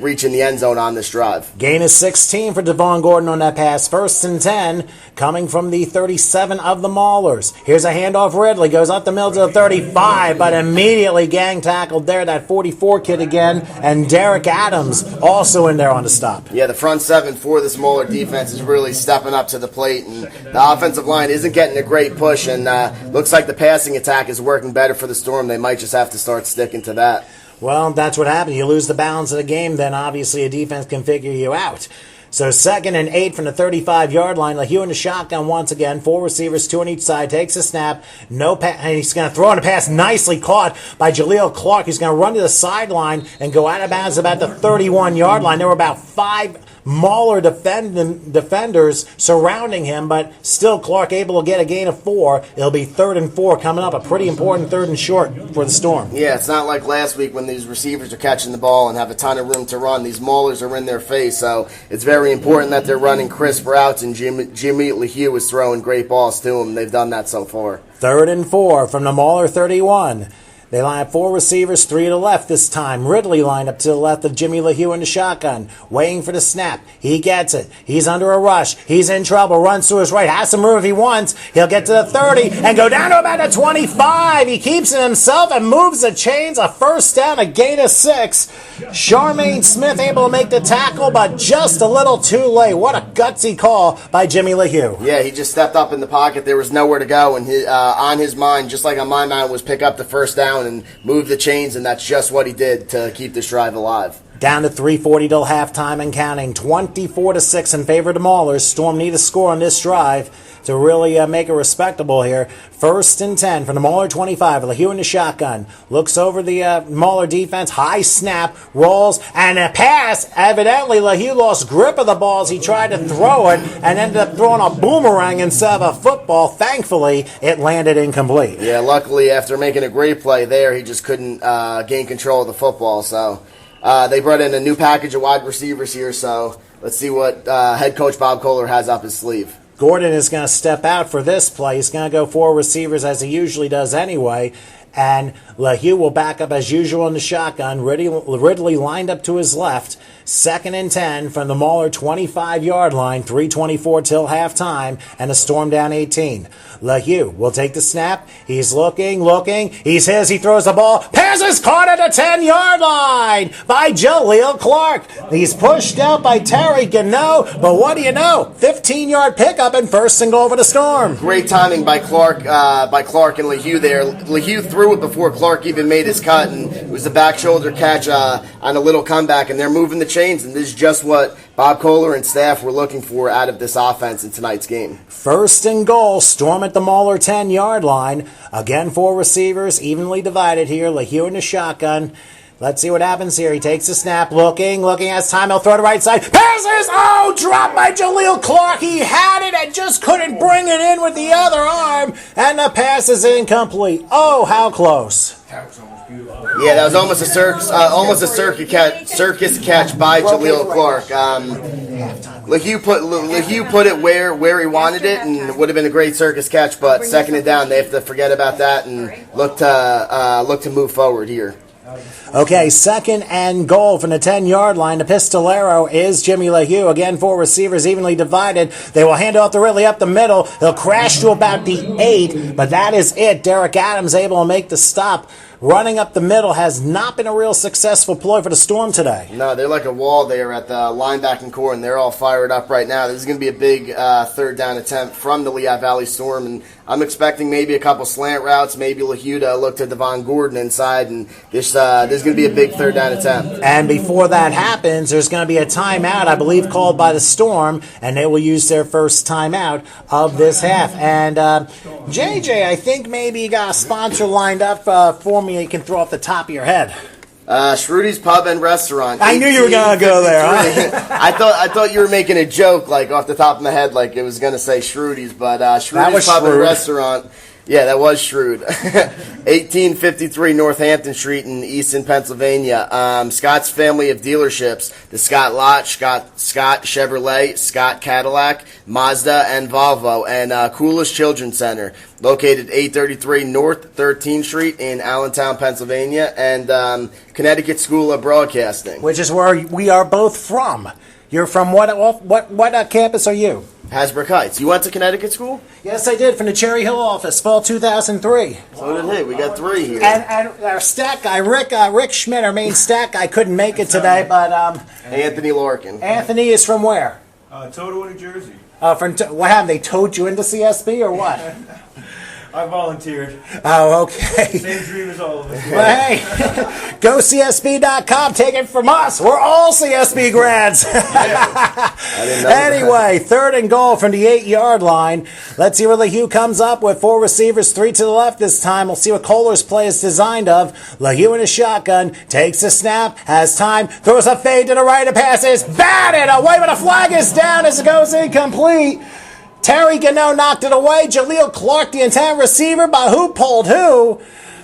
reaching the end zone on this drive. Gain is 16 for Devon Gordon on that pass. 1st and 10 coming from the 37 of the Maulers. Here's a handoff. Ridley goes up the middle to the 35, but immediately gang tackled there. That 44 kid again, and Derek Adams also in there on the stop. Yeah, the front 7 for this Mauler defense is really stepping up to the plate, and the offensive line isn't getting a great push, and looks like the passing attack is working better for the Storm. They might just have to start sticking to that. Well, that's what happens. You lose the balance of the game, then obviously a defense can figure you out. So 2nd and 8 from the 35-yard line. LeHue in the shotgun once again. 4 receivers, 2 on each side. Takes a snap. And he's going to throw in a pass. Nicely caught by Jaleel Clark. He's going to run to the sideline and go out of bounds about the 31-yard line. There were about 5 Mauler defenders surrounding him, but still Clark able to get a gain of 4. It'll be 3rd and 4 coming up. A pretty important 3rd and short for the Storm. Yeah, it's not like last week when these receivers are catching the ball and have a ton of room to run. These Maulers are in their face, so it's very important that they're running crisp routes, and Jimmy LeHue is throwing great balls to them. They've done that so far. 3rd and 4 from the Mauler 31. They line up 4 receivers, 3 to the left this time. Ridley lined up to the left of Jimmy LeHue in the shotgun, waiting for the snap. He gets it. He's under a rush. He's in trouble. Runs to his right. Has some room if he wants. He'll get to the 30 and go down to about the 25. He keeps it himself and moves the chains. A first down, a gain of 6. Charmaine Smith able to make the tackle, but just a little too late. What a gutsy call by Jimmy LeHue. Yeah, he just stepped up in the pocket. There was nowhere to go, and on his mind, just like on my mind, was pick up the first down and move the chains, and that's just what he did to keep this drive alive. Down to 3:40 till halftime and counting. 24-6 in favor of the Maulers. Storm need a score on this drive to really make it respectable here. 1st and 10 from the Mauler 25. LeHue in the shotgun. Looks over the Mauler defense. High snap. Rolls. And a pass. Evidently, LeHue lost grip of the ball as he tried to throw it and ended up throwing a boomerang instead of a football. Thankfully, it landed incomplete. Yeah, luckily, after making a great play there, he just couldn't gain control of the football. So they brought in a new package of wide receivers here. So let's see what head coach Bob Kohler has up his sleeve. Gordon is going to step out for this play. He's going to go 4 receivers as he usually does anyway. And LeHue will back up as usual in the shotgun. Ridley lined up to his left. 2nd and 10 from the Mauler 25-yard line. 3:24 till halftime. And a Storm down 18. LeHue will take the snap. He's looking. He's his. He throws the ball. Pass is caught at the 10-yard line by Jaleel Clark. He's pushed out by Terry Gano. But what do you know? 15-yard pickup and 1st and goal for the Storm. Great timing by Clark and LeHue there. LeHue threw it before Clark even made his cut, and it was a back shoulder catch on a little comeback, and they're moving the chains, and this is just what Bob Kohler and staff were looking for out of this offense in tonight's game. 1st and goal, Storm at the Mauler 10-yard line. Again, 4 receivers, evenly divided here. LeHue in the shotgun. Let's see what happens here. He takes a snap, looking as time. He'll throw to the right side. Passes! Oh, dropped by Jaleel Clark. He had it and just couldn't bring it in with the other arm. And the pass is incomplete. Oh, how close. Yeah, that was almost a circus catch by Jaleel Clark. LeHue put it where he wanted it, and it would have been a great circus catch. But 2nd and down, they have to forget about that and look to move forward here. Okay, 2nd and goal from the 10-yard line. The pistolero is Jimmy LeHue. Again, 4 receivers evenly divided. They will hand off to Ridley up the middle. He'll crash to about the 8, but that is it. Derek Adams able to make the stop. Running up the middle has not been a real successful ploy for the Storm today. No, they're like a wall there at the linebacking core, and they're all fired up right now. This is going to be a big 3rd down attempt from the Lehigh Valley Storm, and I'm expecting maybe a couple slant routes, maybe LeHue to look to Devon Gordon inside, and this is going to be a big 3rd down attempt. And before that happens, there's going to be a timeout, I believe, called by the Storm, and they will use their first timeout of this half. And JJ, I think maybe you got a sponsor lined up for me. You can throw off the top of your head. Shrudy's Pub and Restaurant. I knew you were going to go there. Huh? I thought you were making a joke, like off the top of my head, like it was going to say Shrudy's, but Shrudy's Pub and Restaurant. Yeah, that was shrewd. 1853 Northampton Street in Easton, Pennsylvania. Scott's family of dealerships, the Scott Lot, Scott Chevrolet, Scott Cadillac, Mazda, and Volvo, and Coolest Children's Center, located 833 North 13th Street in Allentown, Pennsylvania, and Connecticut School of Broadcasting. Which is where we are both from. You're from what campus are you? Hasbrook Heights. You went to Connecticut school? Yes, I did, from the Cherry Hill office, fall 2003. So did he. We got 3 here. And our stat guy, Rick Schmidt, our main stat guy, couldn't make it today, but Anthony Larkin. Anthony is from where? Totowa, New Jersey. What happened? They towed you into CSB or what? I volunteered. Oh, okay. Same dream as all of us. Well, hey, go CSB.com. Take it from us. We're all CSB grads. I didn't know Anyway, 3rd and goal from the 8-yard line. Let's see where LeHue comes up with 4 receivers, 3 to the left this time. We'll see what Kohler's play is designed of. LeHue in a shotgun, takes a snap, has time, throws a fade to the right, and passes batted away, but a flag is down as it goes incomplete. Terry Gano knocked it away. Jaleel Clark, the intended receiver, but who pulled who?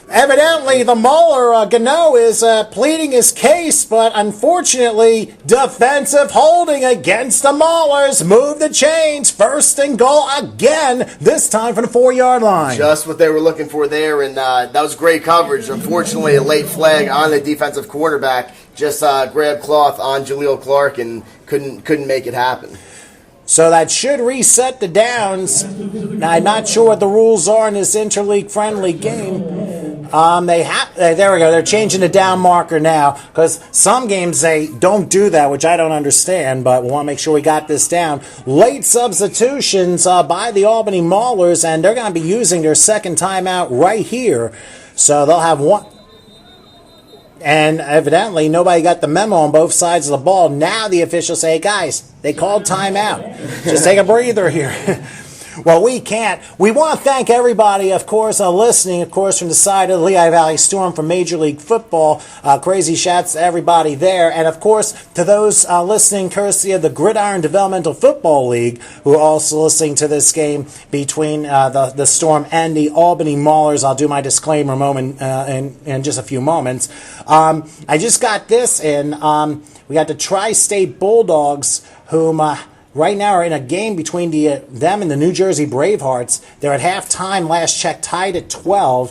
Evidently, the Mauler, Gano, is pleading his case, but unfortunately, defensive holding against the Maulers. Move the chains. 1st and goal again, this time from the 4-yard line. Just what they were looking for there, and that was great coverage. Unfortunately, a late flag on the defensive cornerback just grabbed cloth on Jaleel Clark and couldn't make it happen. So that should reset the downs. Now, I'm not sure what the rules are in this interleague friendly game. There we go. They're changing the down marker now because some games they don't do that, which I don't understand. But we want to make sure we got this down. Late substitutions by the Albany Maulers, and they're going to be using their second timeout right here. So they'll have one. And evidently, nobody got the memo on both sides of the ball. Now the officials say, hey, guys, they called timeout. Just take a breather here. Well, we can't. We want to thank everybody, of course, listening, of course, from the side of the Lehigh Valley Storm from Major League Football. Crazy shouts to everybody there. And, of course, to those listening courtesy of the Gridiron Developmental Football League, who are also listening to this game between the Storm and the Albany Maulers. I'll do my disclaimer in just a few moments. I just got this in. We got the Tri-State Bulldogs, whom... right now are in a game between them and the New Jersey Bravehearts. They're at halftime, last check, tied at 12.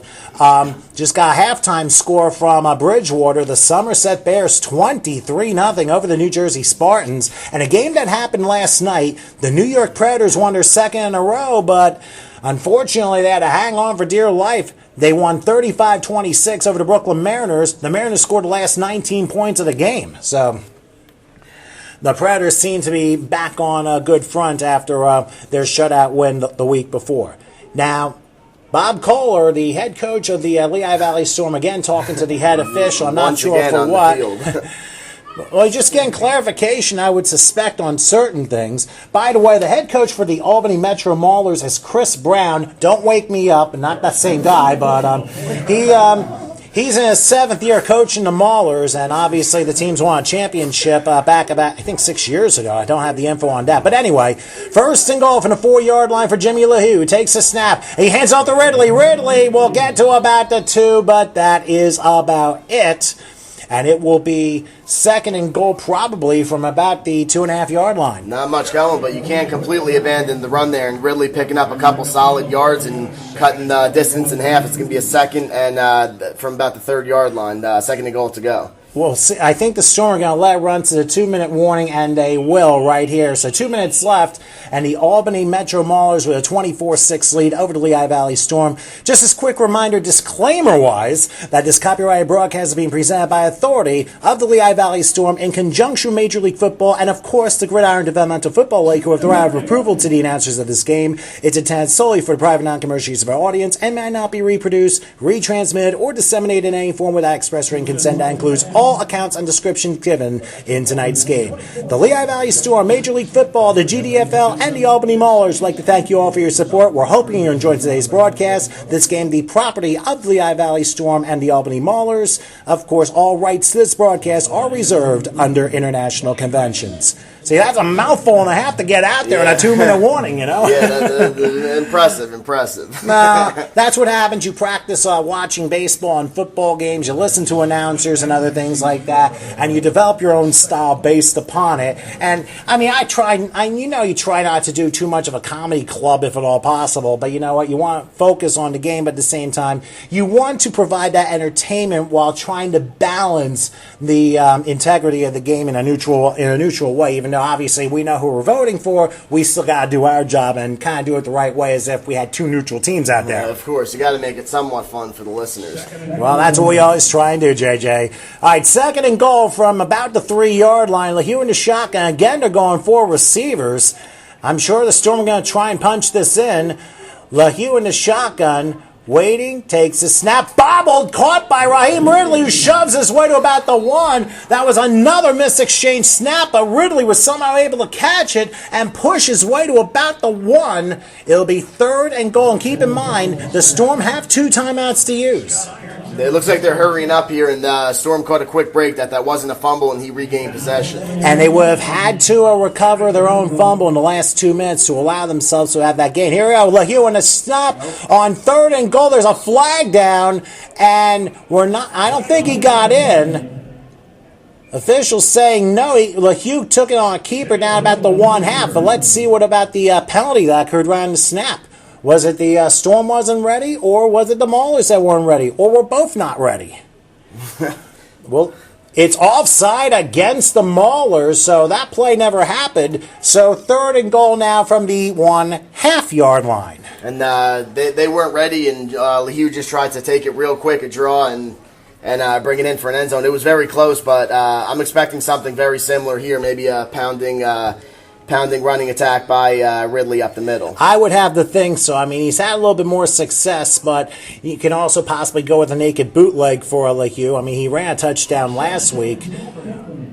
Just got a halftime score from Bridgewater. The Somerset Bears 23-0 over the New Jersey Spartans. And a game that happened last night, the New York Predators won their second in a row, but unfortunately they had to hang on for dear life. They won 35-26 over the Brooklyn Mariners. The Mariners scored the last 19 points of the game. So... the Predators seem to be back on a good front after their shutout win the week before. Now, Bob Kohler, the head coach of the Lehigh Valley Storm, again talking to the head official. I'm not sure for what. Well, just getting clarification, I would suspect, on certain things. By the way, the head coach for the Albany Metro Maulers is Chris Brown. Don't wake me up, and not that same guy, but he's in his 7th year coaching the Maulers, and obviously the team's won a championship back about, I think, 6 years ago. I don't have the info on that. But anyway, 1st and goal from the 4-yard line for Jimmy LeHue. Takes a snap. He hands off to Ridley. Ridley will get to about the 2, but that is about it. And it will be 2nd and goal probably from about the 2.5-yard line. Not much going, but you can't completely abandon the run there. And Ridley picking up a couple solid yards and cutting the distance in half. It's going to be a 2nd and from about the 3rd-yard line, 2nd and goal to go. Well, see, I think the Storm are going to let it run to the 2-minute warning, and they will right here. So 2 minutes left, and the Albany Metro Maulers with a 24-6 lead over the Lehigh Valley Storm. Just as quick reminder, disclaimer-wise, that this copyrighted broadcast is being presented by authority of the Lehigh Valley Storm in conjunction with Major League Football and, of course, the Gridiron Developmental Football League, who have provided approval to the announcers of this game. It's intended solely for the private non-commercial use of our audience and may not be reproduced, retransmitted, or disseminated in any form without express written consent. That includes all accounts and descriptions given in tonight's game. The Lehigh Valley Storm, Major League Football, the GDFL, and the Albany Maulers would like to thank you all for your support. We're hoping you're enjoying today's broadcast. This game, the property of the Lehigh Valley Storm and the Albany Maulers. Of course, all rights to this broadcast are reserved under international conventions. See, that's a mouthful and a half to get out there in a 2-minute warning, you know? Yeah, impressive. That's what happens. You practice watching baseball and football games, you listen to announcers and other things like that, and you develop your own style based upon it. And, I mean, you try not to do too much of a comedy club if at all possible, but you know what? You want to focus on the game, but at the same time, you want to provide that entertainment while trying to balance the integrity of the game in a neutral way, even though obviously we know who we're voting for, we still got to do our job and kind of do it the right way as if we had two neutral teams out there. Yeah, of course. You got to make it somewhat fun for the listeners. Well, that's what we always try and do, JJ. All right, 2nd and goal from about the 3-yard line. LeHue in the shotgun. Again, they're going 4 receivers. I'm sure the Storm are going to try and punch this in. LaHue in the shotgun. Waiting, takes a snap, bobbled, caught by Raheem Ridley, who shoves his way to about the 1. That was another missed-exchange snap, but Ridley was somehow able to catch it and push his way to about the 1. It'll be 3rd and goal, and keep in mind, the Storm have 2 timeouts to use. It looks like they're hurrying up here, and Storm caught a quick break that wasn't a fumble, and he regained possession. And they would have had to recover their own fumble in the last 2 minutes to allow themselves to have that gain. Here we go, LaHue in a snap on 3rd and goal. There's a flag down, and I don't think he got in. Officials saying no. LaHue took it on a keeper down about the 1/2. But let's see what about the penalty that occurred around the snap. Was it the Storm wasn't ready, or was it the Maulers that weren't ready, or were both not ready? Well, it's offside against the Maulers, so that play never happened. So 3rd and goal now from the 1/2 yard line. And they weren't ready, and LaHue just tried to take it real quick, a draw, and bring it in for an end zone. It was very close, but I'm expecting something very similar here, maybe a pounding running attack by Ridley up the middle. I would have to think so. I mean, he's had a little bit more success, but you can also possibly go with a naked bootleg for LaHue. I mean, he ran a touchdown last week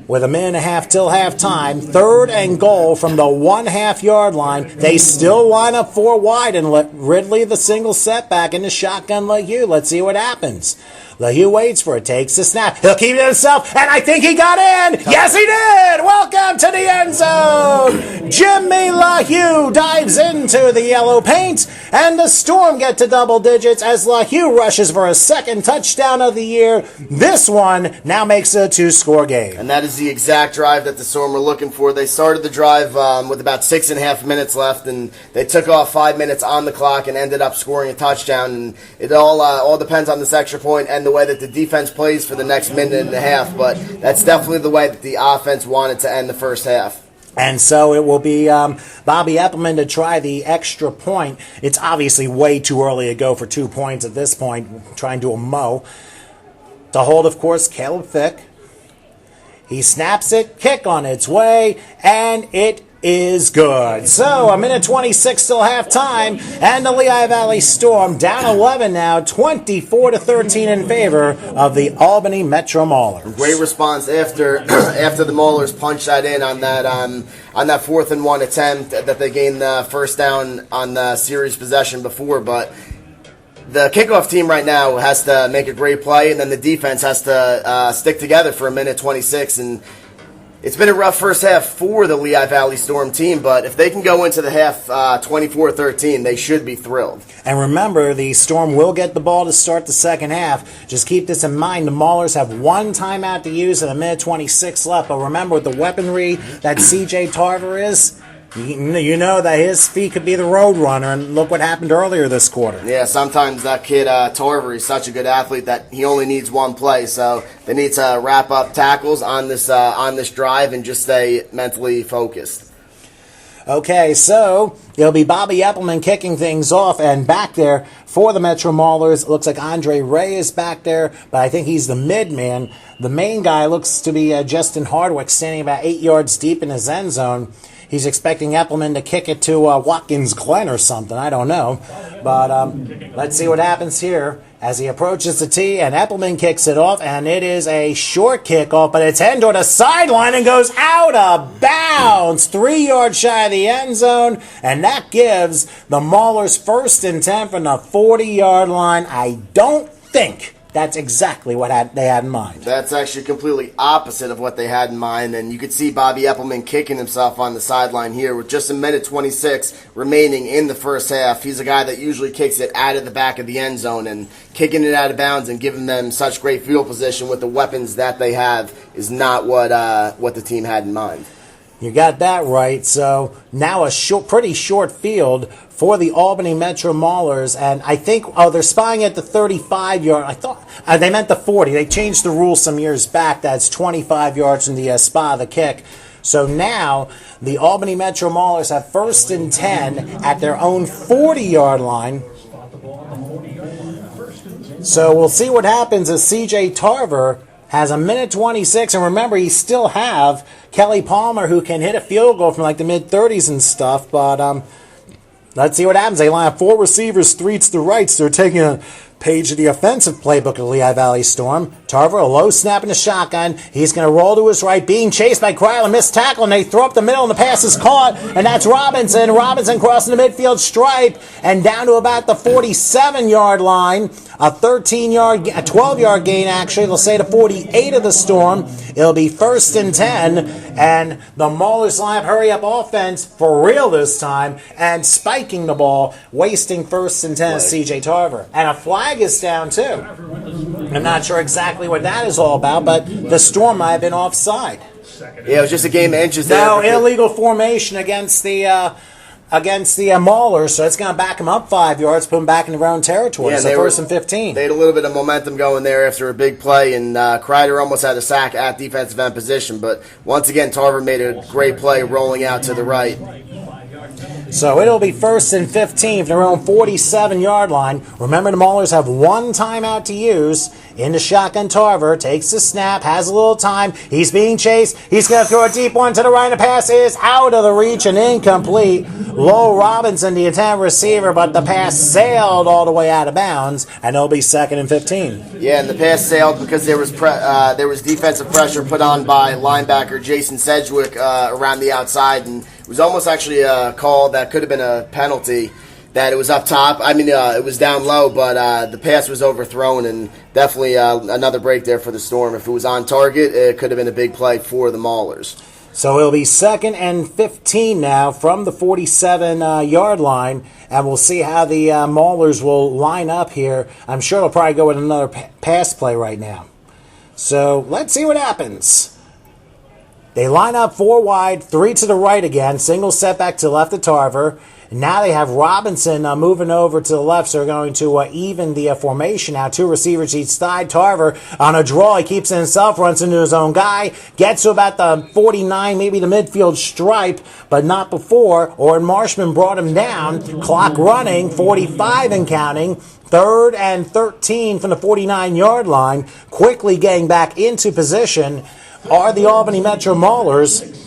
with 1.5 till halftime. 3rd and goal from the 1/2 yard line. They still line up 4 wide and let Ridley the single setback in the shotgun LaHue. Let's see what happens. LaHue waits for it, takes the snap. He'll keep it himself, and I think he got in. Yes, he did. Welcome to the end zone. Jimmy LaHue dives into the yellow paint, and the Storm get to double digits as LaHue rushes for a 2nd touchdown of the year. This one now makes it a 2-score game. And that is the exact drive that the Storm were looking for. They started the drive with about 6.5 minutes left, and they took off 5 minutes on the clock and ended up scoring a touchdown. And it all depends on this extra point and the way that the defense plays for the next minute and a half, but that's definitely the way that the offense wanted to end the first half. And so it will be Bobby Eppelman to try the extra point. It's obviously way too early to go for 2 points at this point, try and do a mo. To hold, of course, Caleb Fick. He snaps it, kick on its way, and it is good. So, 1:26 till halftime, and the Lehigh Valley Storm down 11 now, 24-13 in favor of the Albany Metro Maulers. Great response after the Maulers punched that in on that 4th and 1 attempt that they gained the first down on the series possession before, but the kickoff team right now has to make a great play, and then the defense has to stick together for 1:26, and it's been a rough first half for the Lehigh Valley Storm team, but if they can go into the half 24-13, they should be thrilled. And remember, the Storm will get the ball to start the second half. Just keep this in mind. The Maulers have 1 timeout to use and 1:26 left, but remember, with the weaponry that C.J. Tarver is, you know that his feet could be the road runner, and look what happened earlier this quarter. Yeah, sometimes that kid Tarver is such a good athlete that he only needs 1 play, so they need to wrap up tackles on this drive and just stay mentally focused. Okay, so it'll be Bobby Eppelman kicking things off, and back there for the Metro Maulers, it looks like Andre Ray is back there, but I think he's the mid-man. The main guy looks to be Justin Hardwick, standing about 8 yards deep in his end zone. He's expecting Eppelman to kick it to Watkins Glen or something. I don't know. But let's see what happens here as he approaches the tee, and Eppelman kicks it off, and it is a short kickoff, but it's heading toward the sideline and goes out of bounds, 3 yards shy of the end zone, and that gives the Maulers 1st and 10 from the 40-yard line. I don't think that's exactly what they had in mind. That's actually completely opposite of what they had in mind, and you could see Bobby Eppelman kicking himself on the sideline here with just 1:26 remaining in the first half. He's a guy that usually kicks it out of the back of the end zone, and kicking it out of bounds and giving them such great field position with the weapons that they have is not what the team had in mind. You got that right. So now a pretty short field for the Albany Metro Maulers, and I think they're spying at the 35-yard. I thought they meant the 40. They changed the rule some years back. That's 25 yards from the spot of the kick. So now the Albany Metro Maulers have 1st and 10 at their own 40-yard line. So we'll see what happens as C.J. Tarver has 1:26, and remember, you still have Kelly Palmer, who can hit a field goal from like the mid-30s and stuff, but Let's see what happens. They line up 4 receivers, 3 to the right, so they're taking a page of the offensive playbook of the Lehigh Valley Storm. Tarver, a low snap in the shotgun. He's going to roll to his right, being chased by Kryler. Missed tackle, and they throw up the middle, and the pass is caught, and that's Robinson. Robinson crossing the midfield stripe and down to about the 47-yard line. A 12-yard gain, actually. They'll say the 48 of the Storm. It'll be 1st and 10, and the Maulers line up hurry-up offense for real this time, and spiking the ball, wasting 1st and 10 C.J. Tarver. And a flag is down, too. I'm not sure exactly what that is all about, but the Storm might have been offside. Yeah, it was just a game of inches there. No, illegal formation against the Maulers, so it's going to back them up 5 yards, put them back in their own territory. So 1st and 15. They had a little bit of momentum going there after a big play, and Kreider almost had a sack at defensive end position. But once again, Tarver made a great play rolling out to the right. So it'll be 1st and 15 from their own 47-yard line. Remember, the Maulers have 1 timeout to use. In the shotgun, Tarver takes the snap, has a little time. He's being chased. He's going to throw a deep one to the right. The pass is out of the reach and incomplete. Low Robinson, the intended receiver, but the pass sailed all the way out of bounds, and it'll be 2nd and 15. Yeah, and the pass sailed because there was defensive pressure put on by linebacker Jason Sedgwick around the outside, and it was almost actually a call that could have been a penalty. That it was up top. I mean, it was down low, but the pass was overthrown, and definitely another break there for the Storm. If it was on target, it could have been a big play for the Maulers. So it'll be 2nd and 15 now from the 47-yard line, and we'll see how the Maulers will line up here. I'm sure they'll probably go with another pass play right now. So let's see what happens. They line up 4 wide, 3 to the right again. Single setback to the left of Tarver. Now they have Robinson moving over to the left, so they're going to even the formation now. 2 receivers each side. Tarver on a draw. He keeps it himself, runs into his own guy, gets to about the 49, maybe the midfield stripe, but not before. Orrin Marshman brought him down. Clock running, 45 and counting. 3rd and 13 from the 49-yard line. Quickly getting back into position are the Albany Metro Maulers.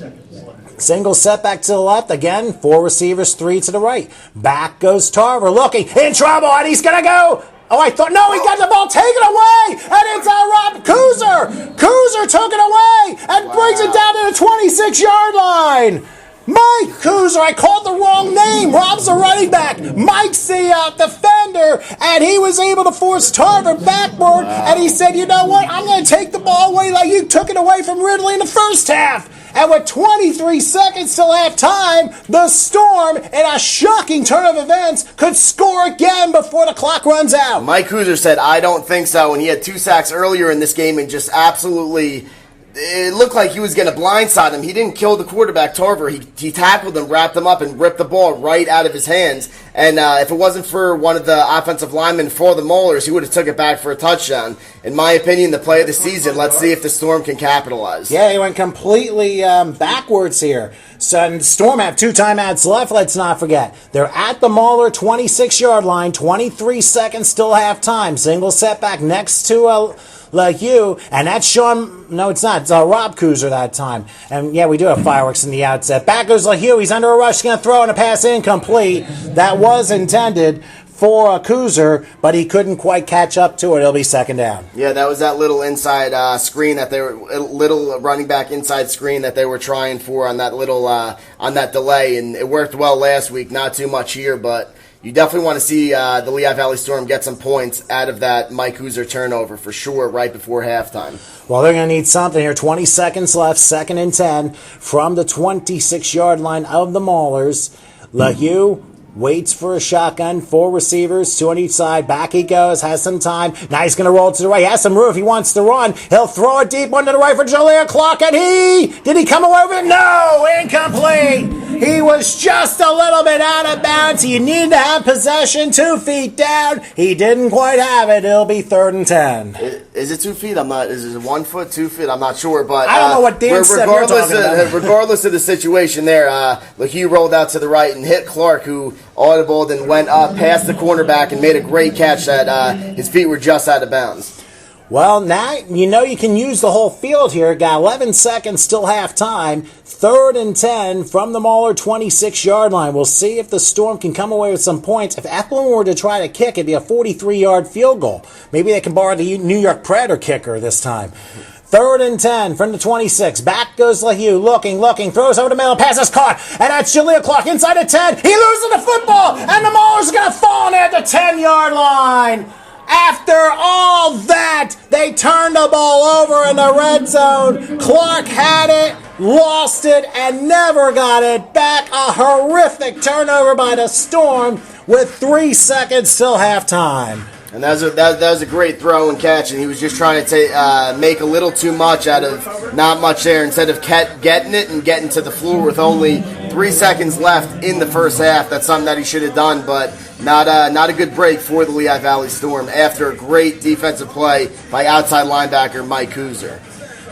Single setback to the left. Again, 4 receivers, 3 to the right. Back goes Tarver, looking in trouble, and he's going to go. Oh, I thought, no, he got the ball taken away, and it's Rob Kuzer. Kuzer took it away and brings it down to the 26-yard line. Mike Kuzer, I called the wrong name. Rob's the running back. Mike's the defender, and he was able to force Tarver backward, and he said, you know what, I'm going to take the ball away like you took it away from Ridley in the first half. And with 23 seconds till halftime, the Storm, in a shocking turn of events, could score again before the clock runs out. Mike Kuzer said, I don't think so, and he had 2 sacks earlier in this game and just absolutely... It looked like he was going to blindside him. He didn't kill the quarterback, Tarver. He tackled him, wrapped him up, and ripped the ball right out of his hands. And if it wasn't for one of the offensive linemen for the Maulers, he would have took it back for a touchdown. In my opinion, the play of the season. Let's see if the Storm can capitalize. Yeah, he went completely backwards here. So the Storm have 2 timeouts left, let's not forget. They're at the Mauler 26-yard line, 23 seconds till halftime. Single setback next to like you, and that's Sean, no it's not, it's Rob Kuzer that time. And yeah, we do have fireworks in the outset. Back goes LaHue, he's under a rush, going to throw, and a pass incomplete. That was intended for Kuzer, but he couldn't quite catch up to it. It'll be 2nd down. Yeah, that was that little inside screen that they were, little running back inside screen that they were trying for on that little, on that delay, and it worked well last week, not too much here, but you definitely want to see the Lehigh Valley Storm get some points out of that Mike Kuzer turnover for sure right before halftime. Well, they're going to need something here. 20 seconds left, 2nd and 10 from the 26-yard line of the Maulers. LaHue waits for a shotgun, 4 receivers, 2 on each side. Back he goes, has some time. Now he's going to roll to the right. He has some room if he wants to run. He'll throw a deep one to the right for Joliet Clark, and did he come away with it? No, incomplete. He was just a little bit out of bounds. He needed to have possession, 2 feet down. He didn't quite have it. It'll be 3rd and 10. Is it 2 feet? Is it 1 foot, 2 feet? I'm not sure, but I don't know what Dan said you're talking about. Regardless of the situation there, LaHue rolled out to the right and hit Clark, who audibled and went up past the cornerback and made a great catch that his feet were just out of bounds. Well, now you know you can use the whole field here. Got 11 seconds till halftime. 3rd and 10 from the Mauler 26-yard line. We'll see if the Storm can come away with some points. If Eklund were to try to kick, it'd be a 43-yard field goal. Maybe they can borrow the New York Predator kicker this time. 3rd and 10 from the 26. Back goes Lehigh, looking, throws over the middle, pass is caught, and that's Jaleel Clark inside the 10. He loses the football, and the Maulers are going to fall in at the 10-yard line. After all that, they turned the ball over in the red zone. Clark had it, lost it, and never got it back. A horrific turnover by the Storm with 3 seconds till halftime. And that was a great throw and catch, and he was just trying to make a little too much out of not much there. Instead of getting it and getting to the floor with only 3 seconds left in the first half, that's something that he should have done, but not a good break for the Lehigh Valley Storm after a great defensive play by outside linebacker Mike Kuzer.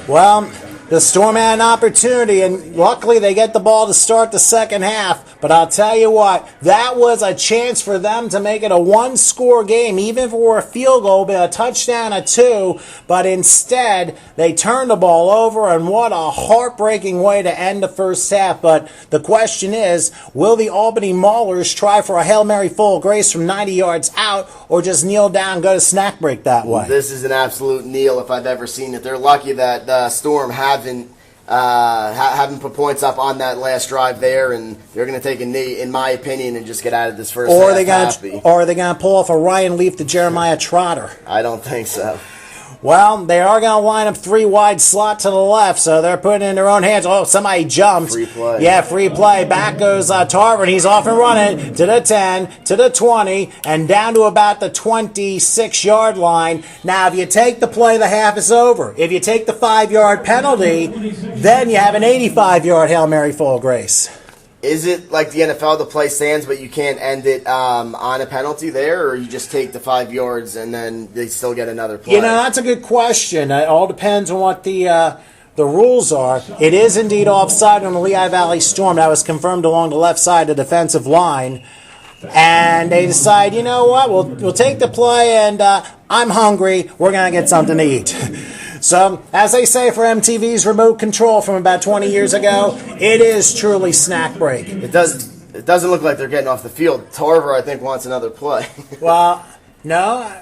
Well, the Storm had an opportunity, and luckily they get the ball to start the second half. But I'll tell you what, that was a chance for them to make it a one-score game, even if it were a field goal, be a touchdown, a 2. But instead, they turned the ball over, and what a heartbreaking way to end the first half. But the question is, will the Albany Maulers try for a Hail Mary full of grace from 90 yards out, or just kneel down and go to snack break that way? This is an absolute kneel if I've ever seen it. They're lucky that the Storm haven't put points up on that last drive there, and they're going to take a knee, in my opinion, and just get out of this first half happy. Or are they going to pull off a Ryan Leaf to Jeremiah Trotter? I don't think so. Well, they are going to line up 3 wide slot to the left, so they're putting it in their own hands. Oh, somebody jumped. Free play. Yeah, free play. Back goes Tarver, and he's off and running to the 10, to the 20, and down to about the 26-yard line. Now, if you take the play, the half is over. If you take the 5-yard penalty, then you have an 85-yard Hail Mary full of grace. Is it like the NFL, the play stands, but you can't end it on a penalty there, or you just take the 5 yards and then they still get another play? You know, that's a good question. It all depends on what the rules are. It is indeed offside on the Lehigh Valley Storm. That was confirmed along the left side of the defensive line. And they decide, you know what, we'll take the play, and I'm hungry. We're going to get something to eat. So, as they say for MTV's remote control from about 20 years ago, it is truly snack break. It doesn't look like they're getting off the field. Tarver, I think, wants another play. Well, no.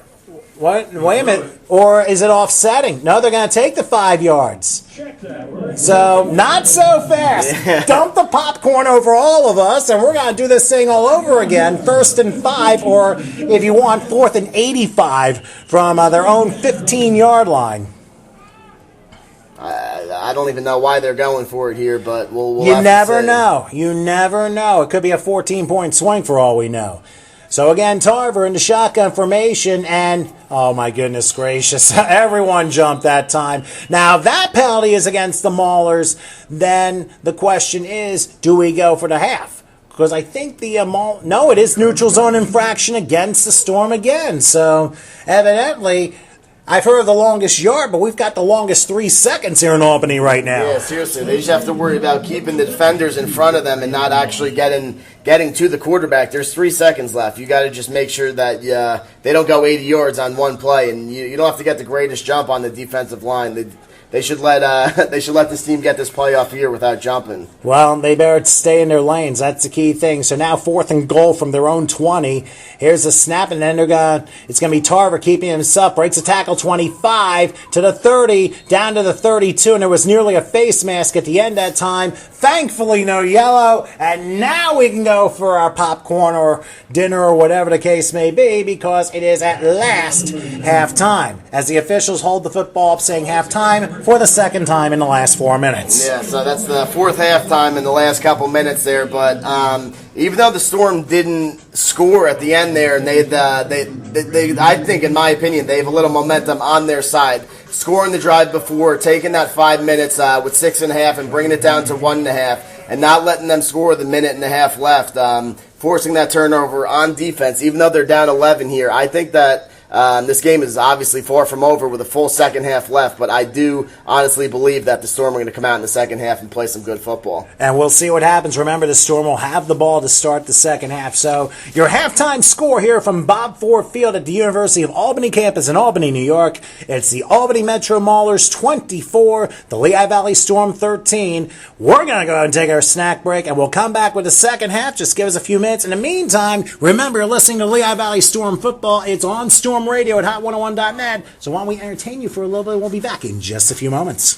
What? Wait a minute. Or is it offsetting? No, they're going to take the 5 yards. So, not so fast. Yeah. Dump the popcorn over all of us, and we're going to do this thing all over again. 1st and 5, or if you want, 4th and 85 from their own 15-yard line. I don't even know why they're going for it here, but we'll You have never to see. know. You never know. It could be a 14-point swing for all we know. So again, Tarver in the shotgun formation, and oh my goodness gracious, everyone jumped that time. Now, if that penalty is against the Maulers, then the question is, do we go for the half? Because I think no, it is neutral zone infraction against the Storm again. So evidently, I've heard of the longest yard, but we've got the longest 3 seconds here in Albany right now. Yeah, seriously. They just have to worry about keeping the defenders in front of them and not actually getting to the quarterback. There's 3 seconds left. You got to just make sure that they don't go 80 yards on one play, and you don't have to get the greatest jump on the defensive line. They should let this team get this play off here without jumping. Well, they better stay in their lanes. That's the key thing. So now 4th and goal from their own 20. Here's the snap, and then it's going to be Tarver keeping himself. Breaks a tackle 25 to the 30, down to the 32, and there was nearly a face mask at the end that time. Thankfully, no yellow, and now we can go for our popcorn or dinner or whatever the case may be, because it is at last halftime, as the officials hold the football up saying halftime for the second time in the last 4 minutes. Yeah, so that's the 4th halftime in the last couple minutes there. But even though the Storm didn't score at the end there, and they I think, in my opinion, they have a little momentum on their side. Scoring the drive before, taking that 5 minutes with 6.5 and bringing it down to 1.5, and not letting them score the 1.5 minutes left, forcing that turnover on defense, even though they're down 11 here. I think that This game is obviously far from over with a full second half left, but I do honestly believe that the Storm are going to come out in the second half and play some good football. And we'll see what happens. Remember, the Storm will have the ball to start the second half. So your halftime score here from Bob Ford Field at the University of Albany campus in Albany, New York. It's the Albany Metro Maulers 24, the Lehigh Valley Storm 13. We're going to go ahead and take our snack break, and we'll come back with the second half. Just give us a few minutes. In the meantime, remember, you're listening to Lehigh Valley Storm football. It's on Storm Radio at hot101.net. So why don't we entertain you for a little bit? We'll be back in just a few moments.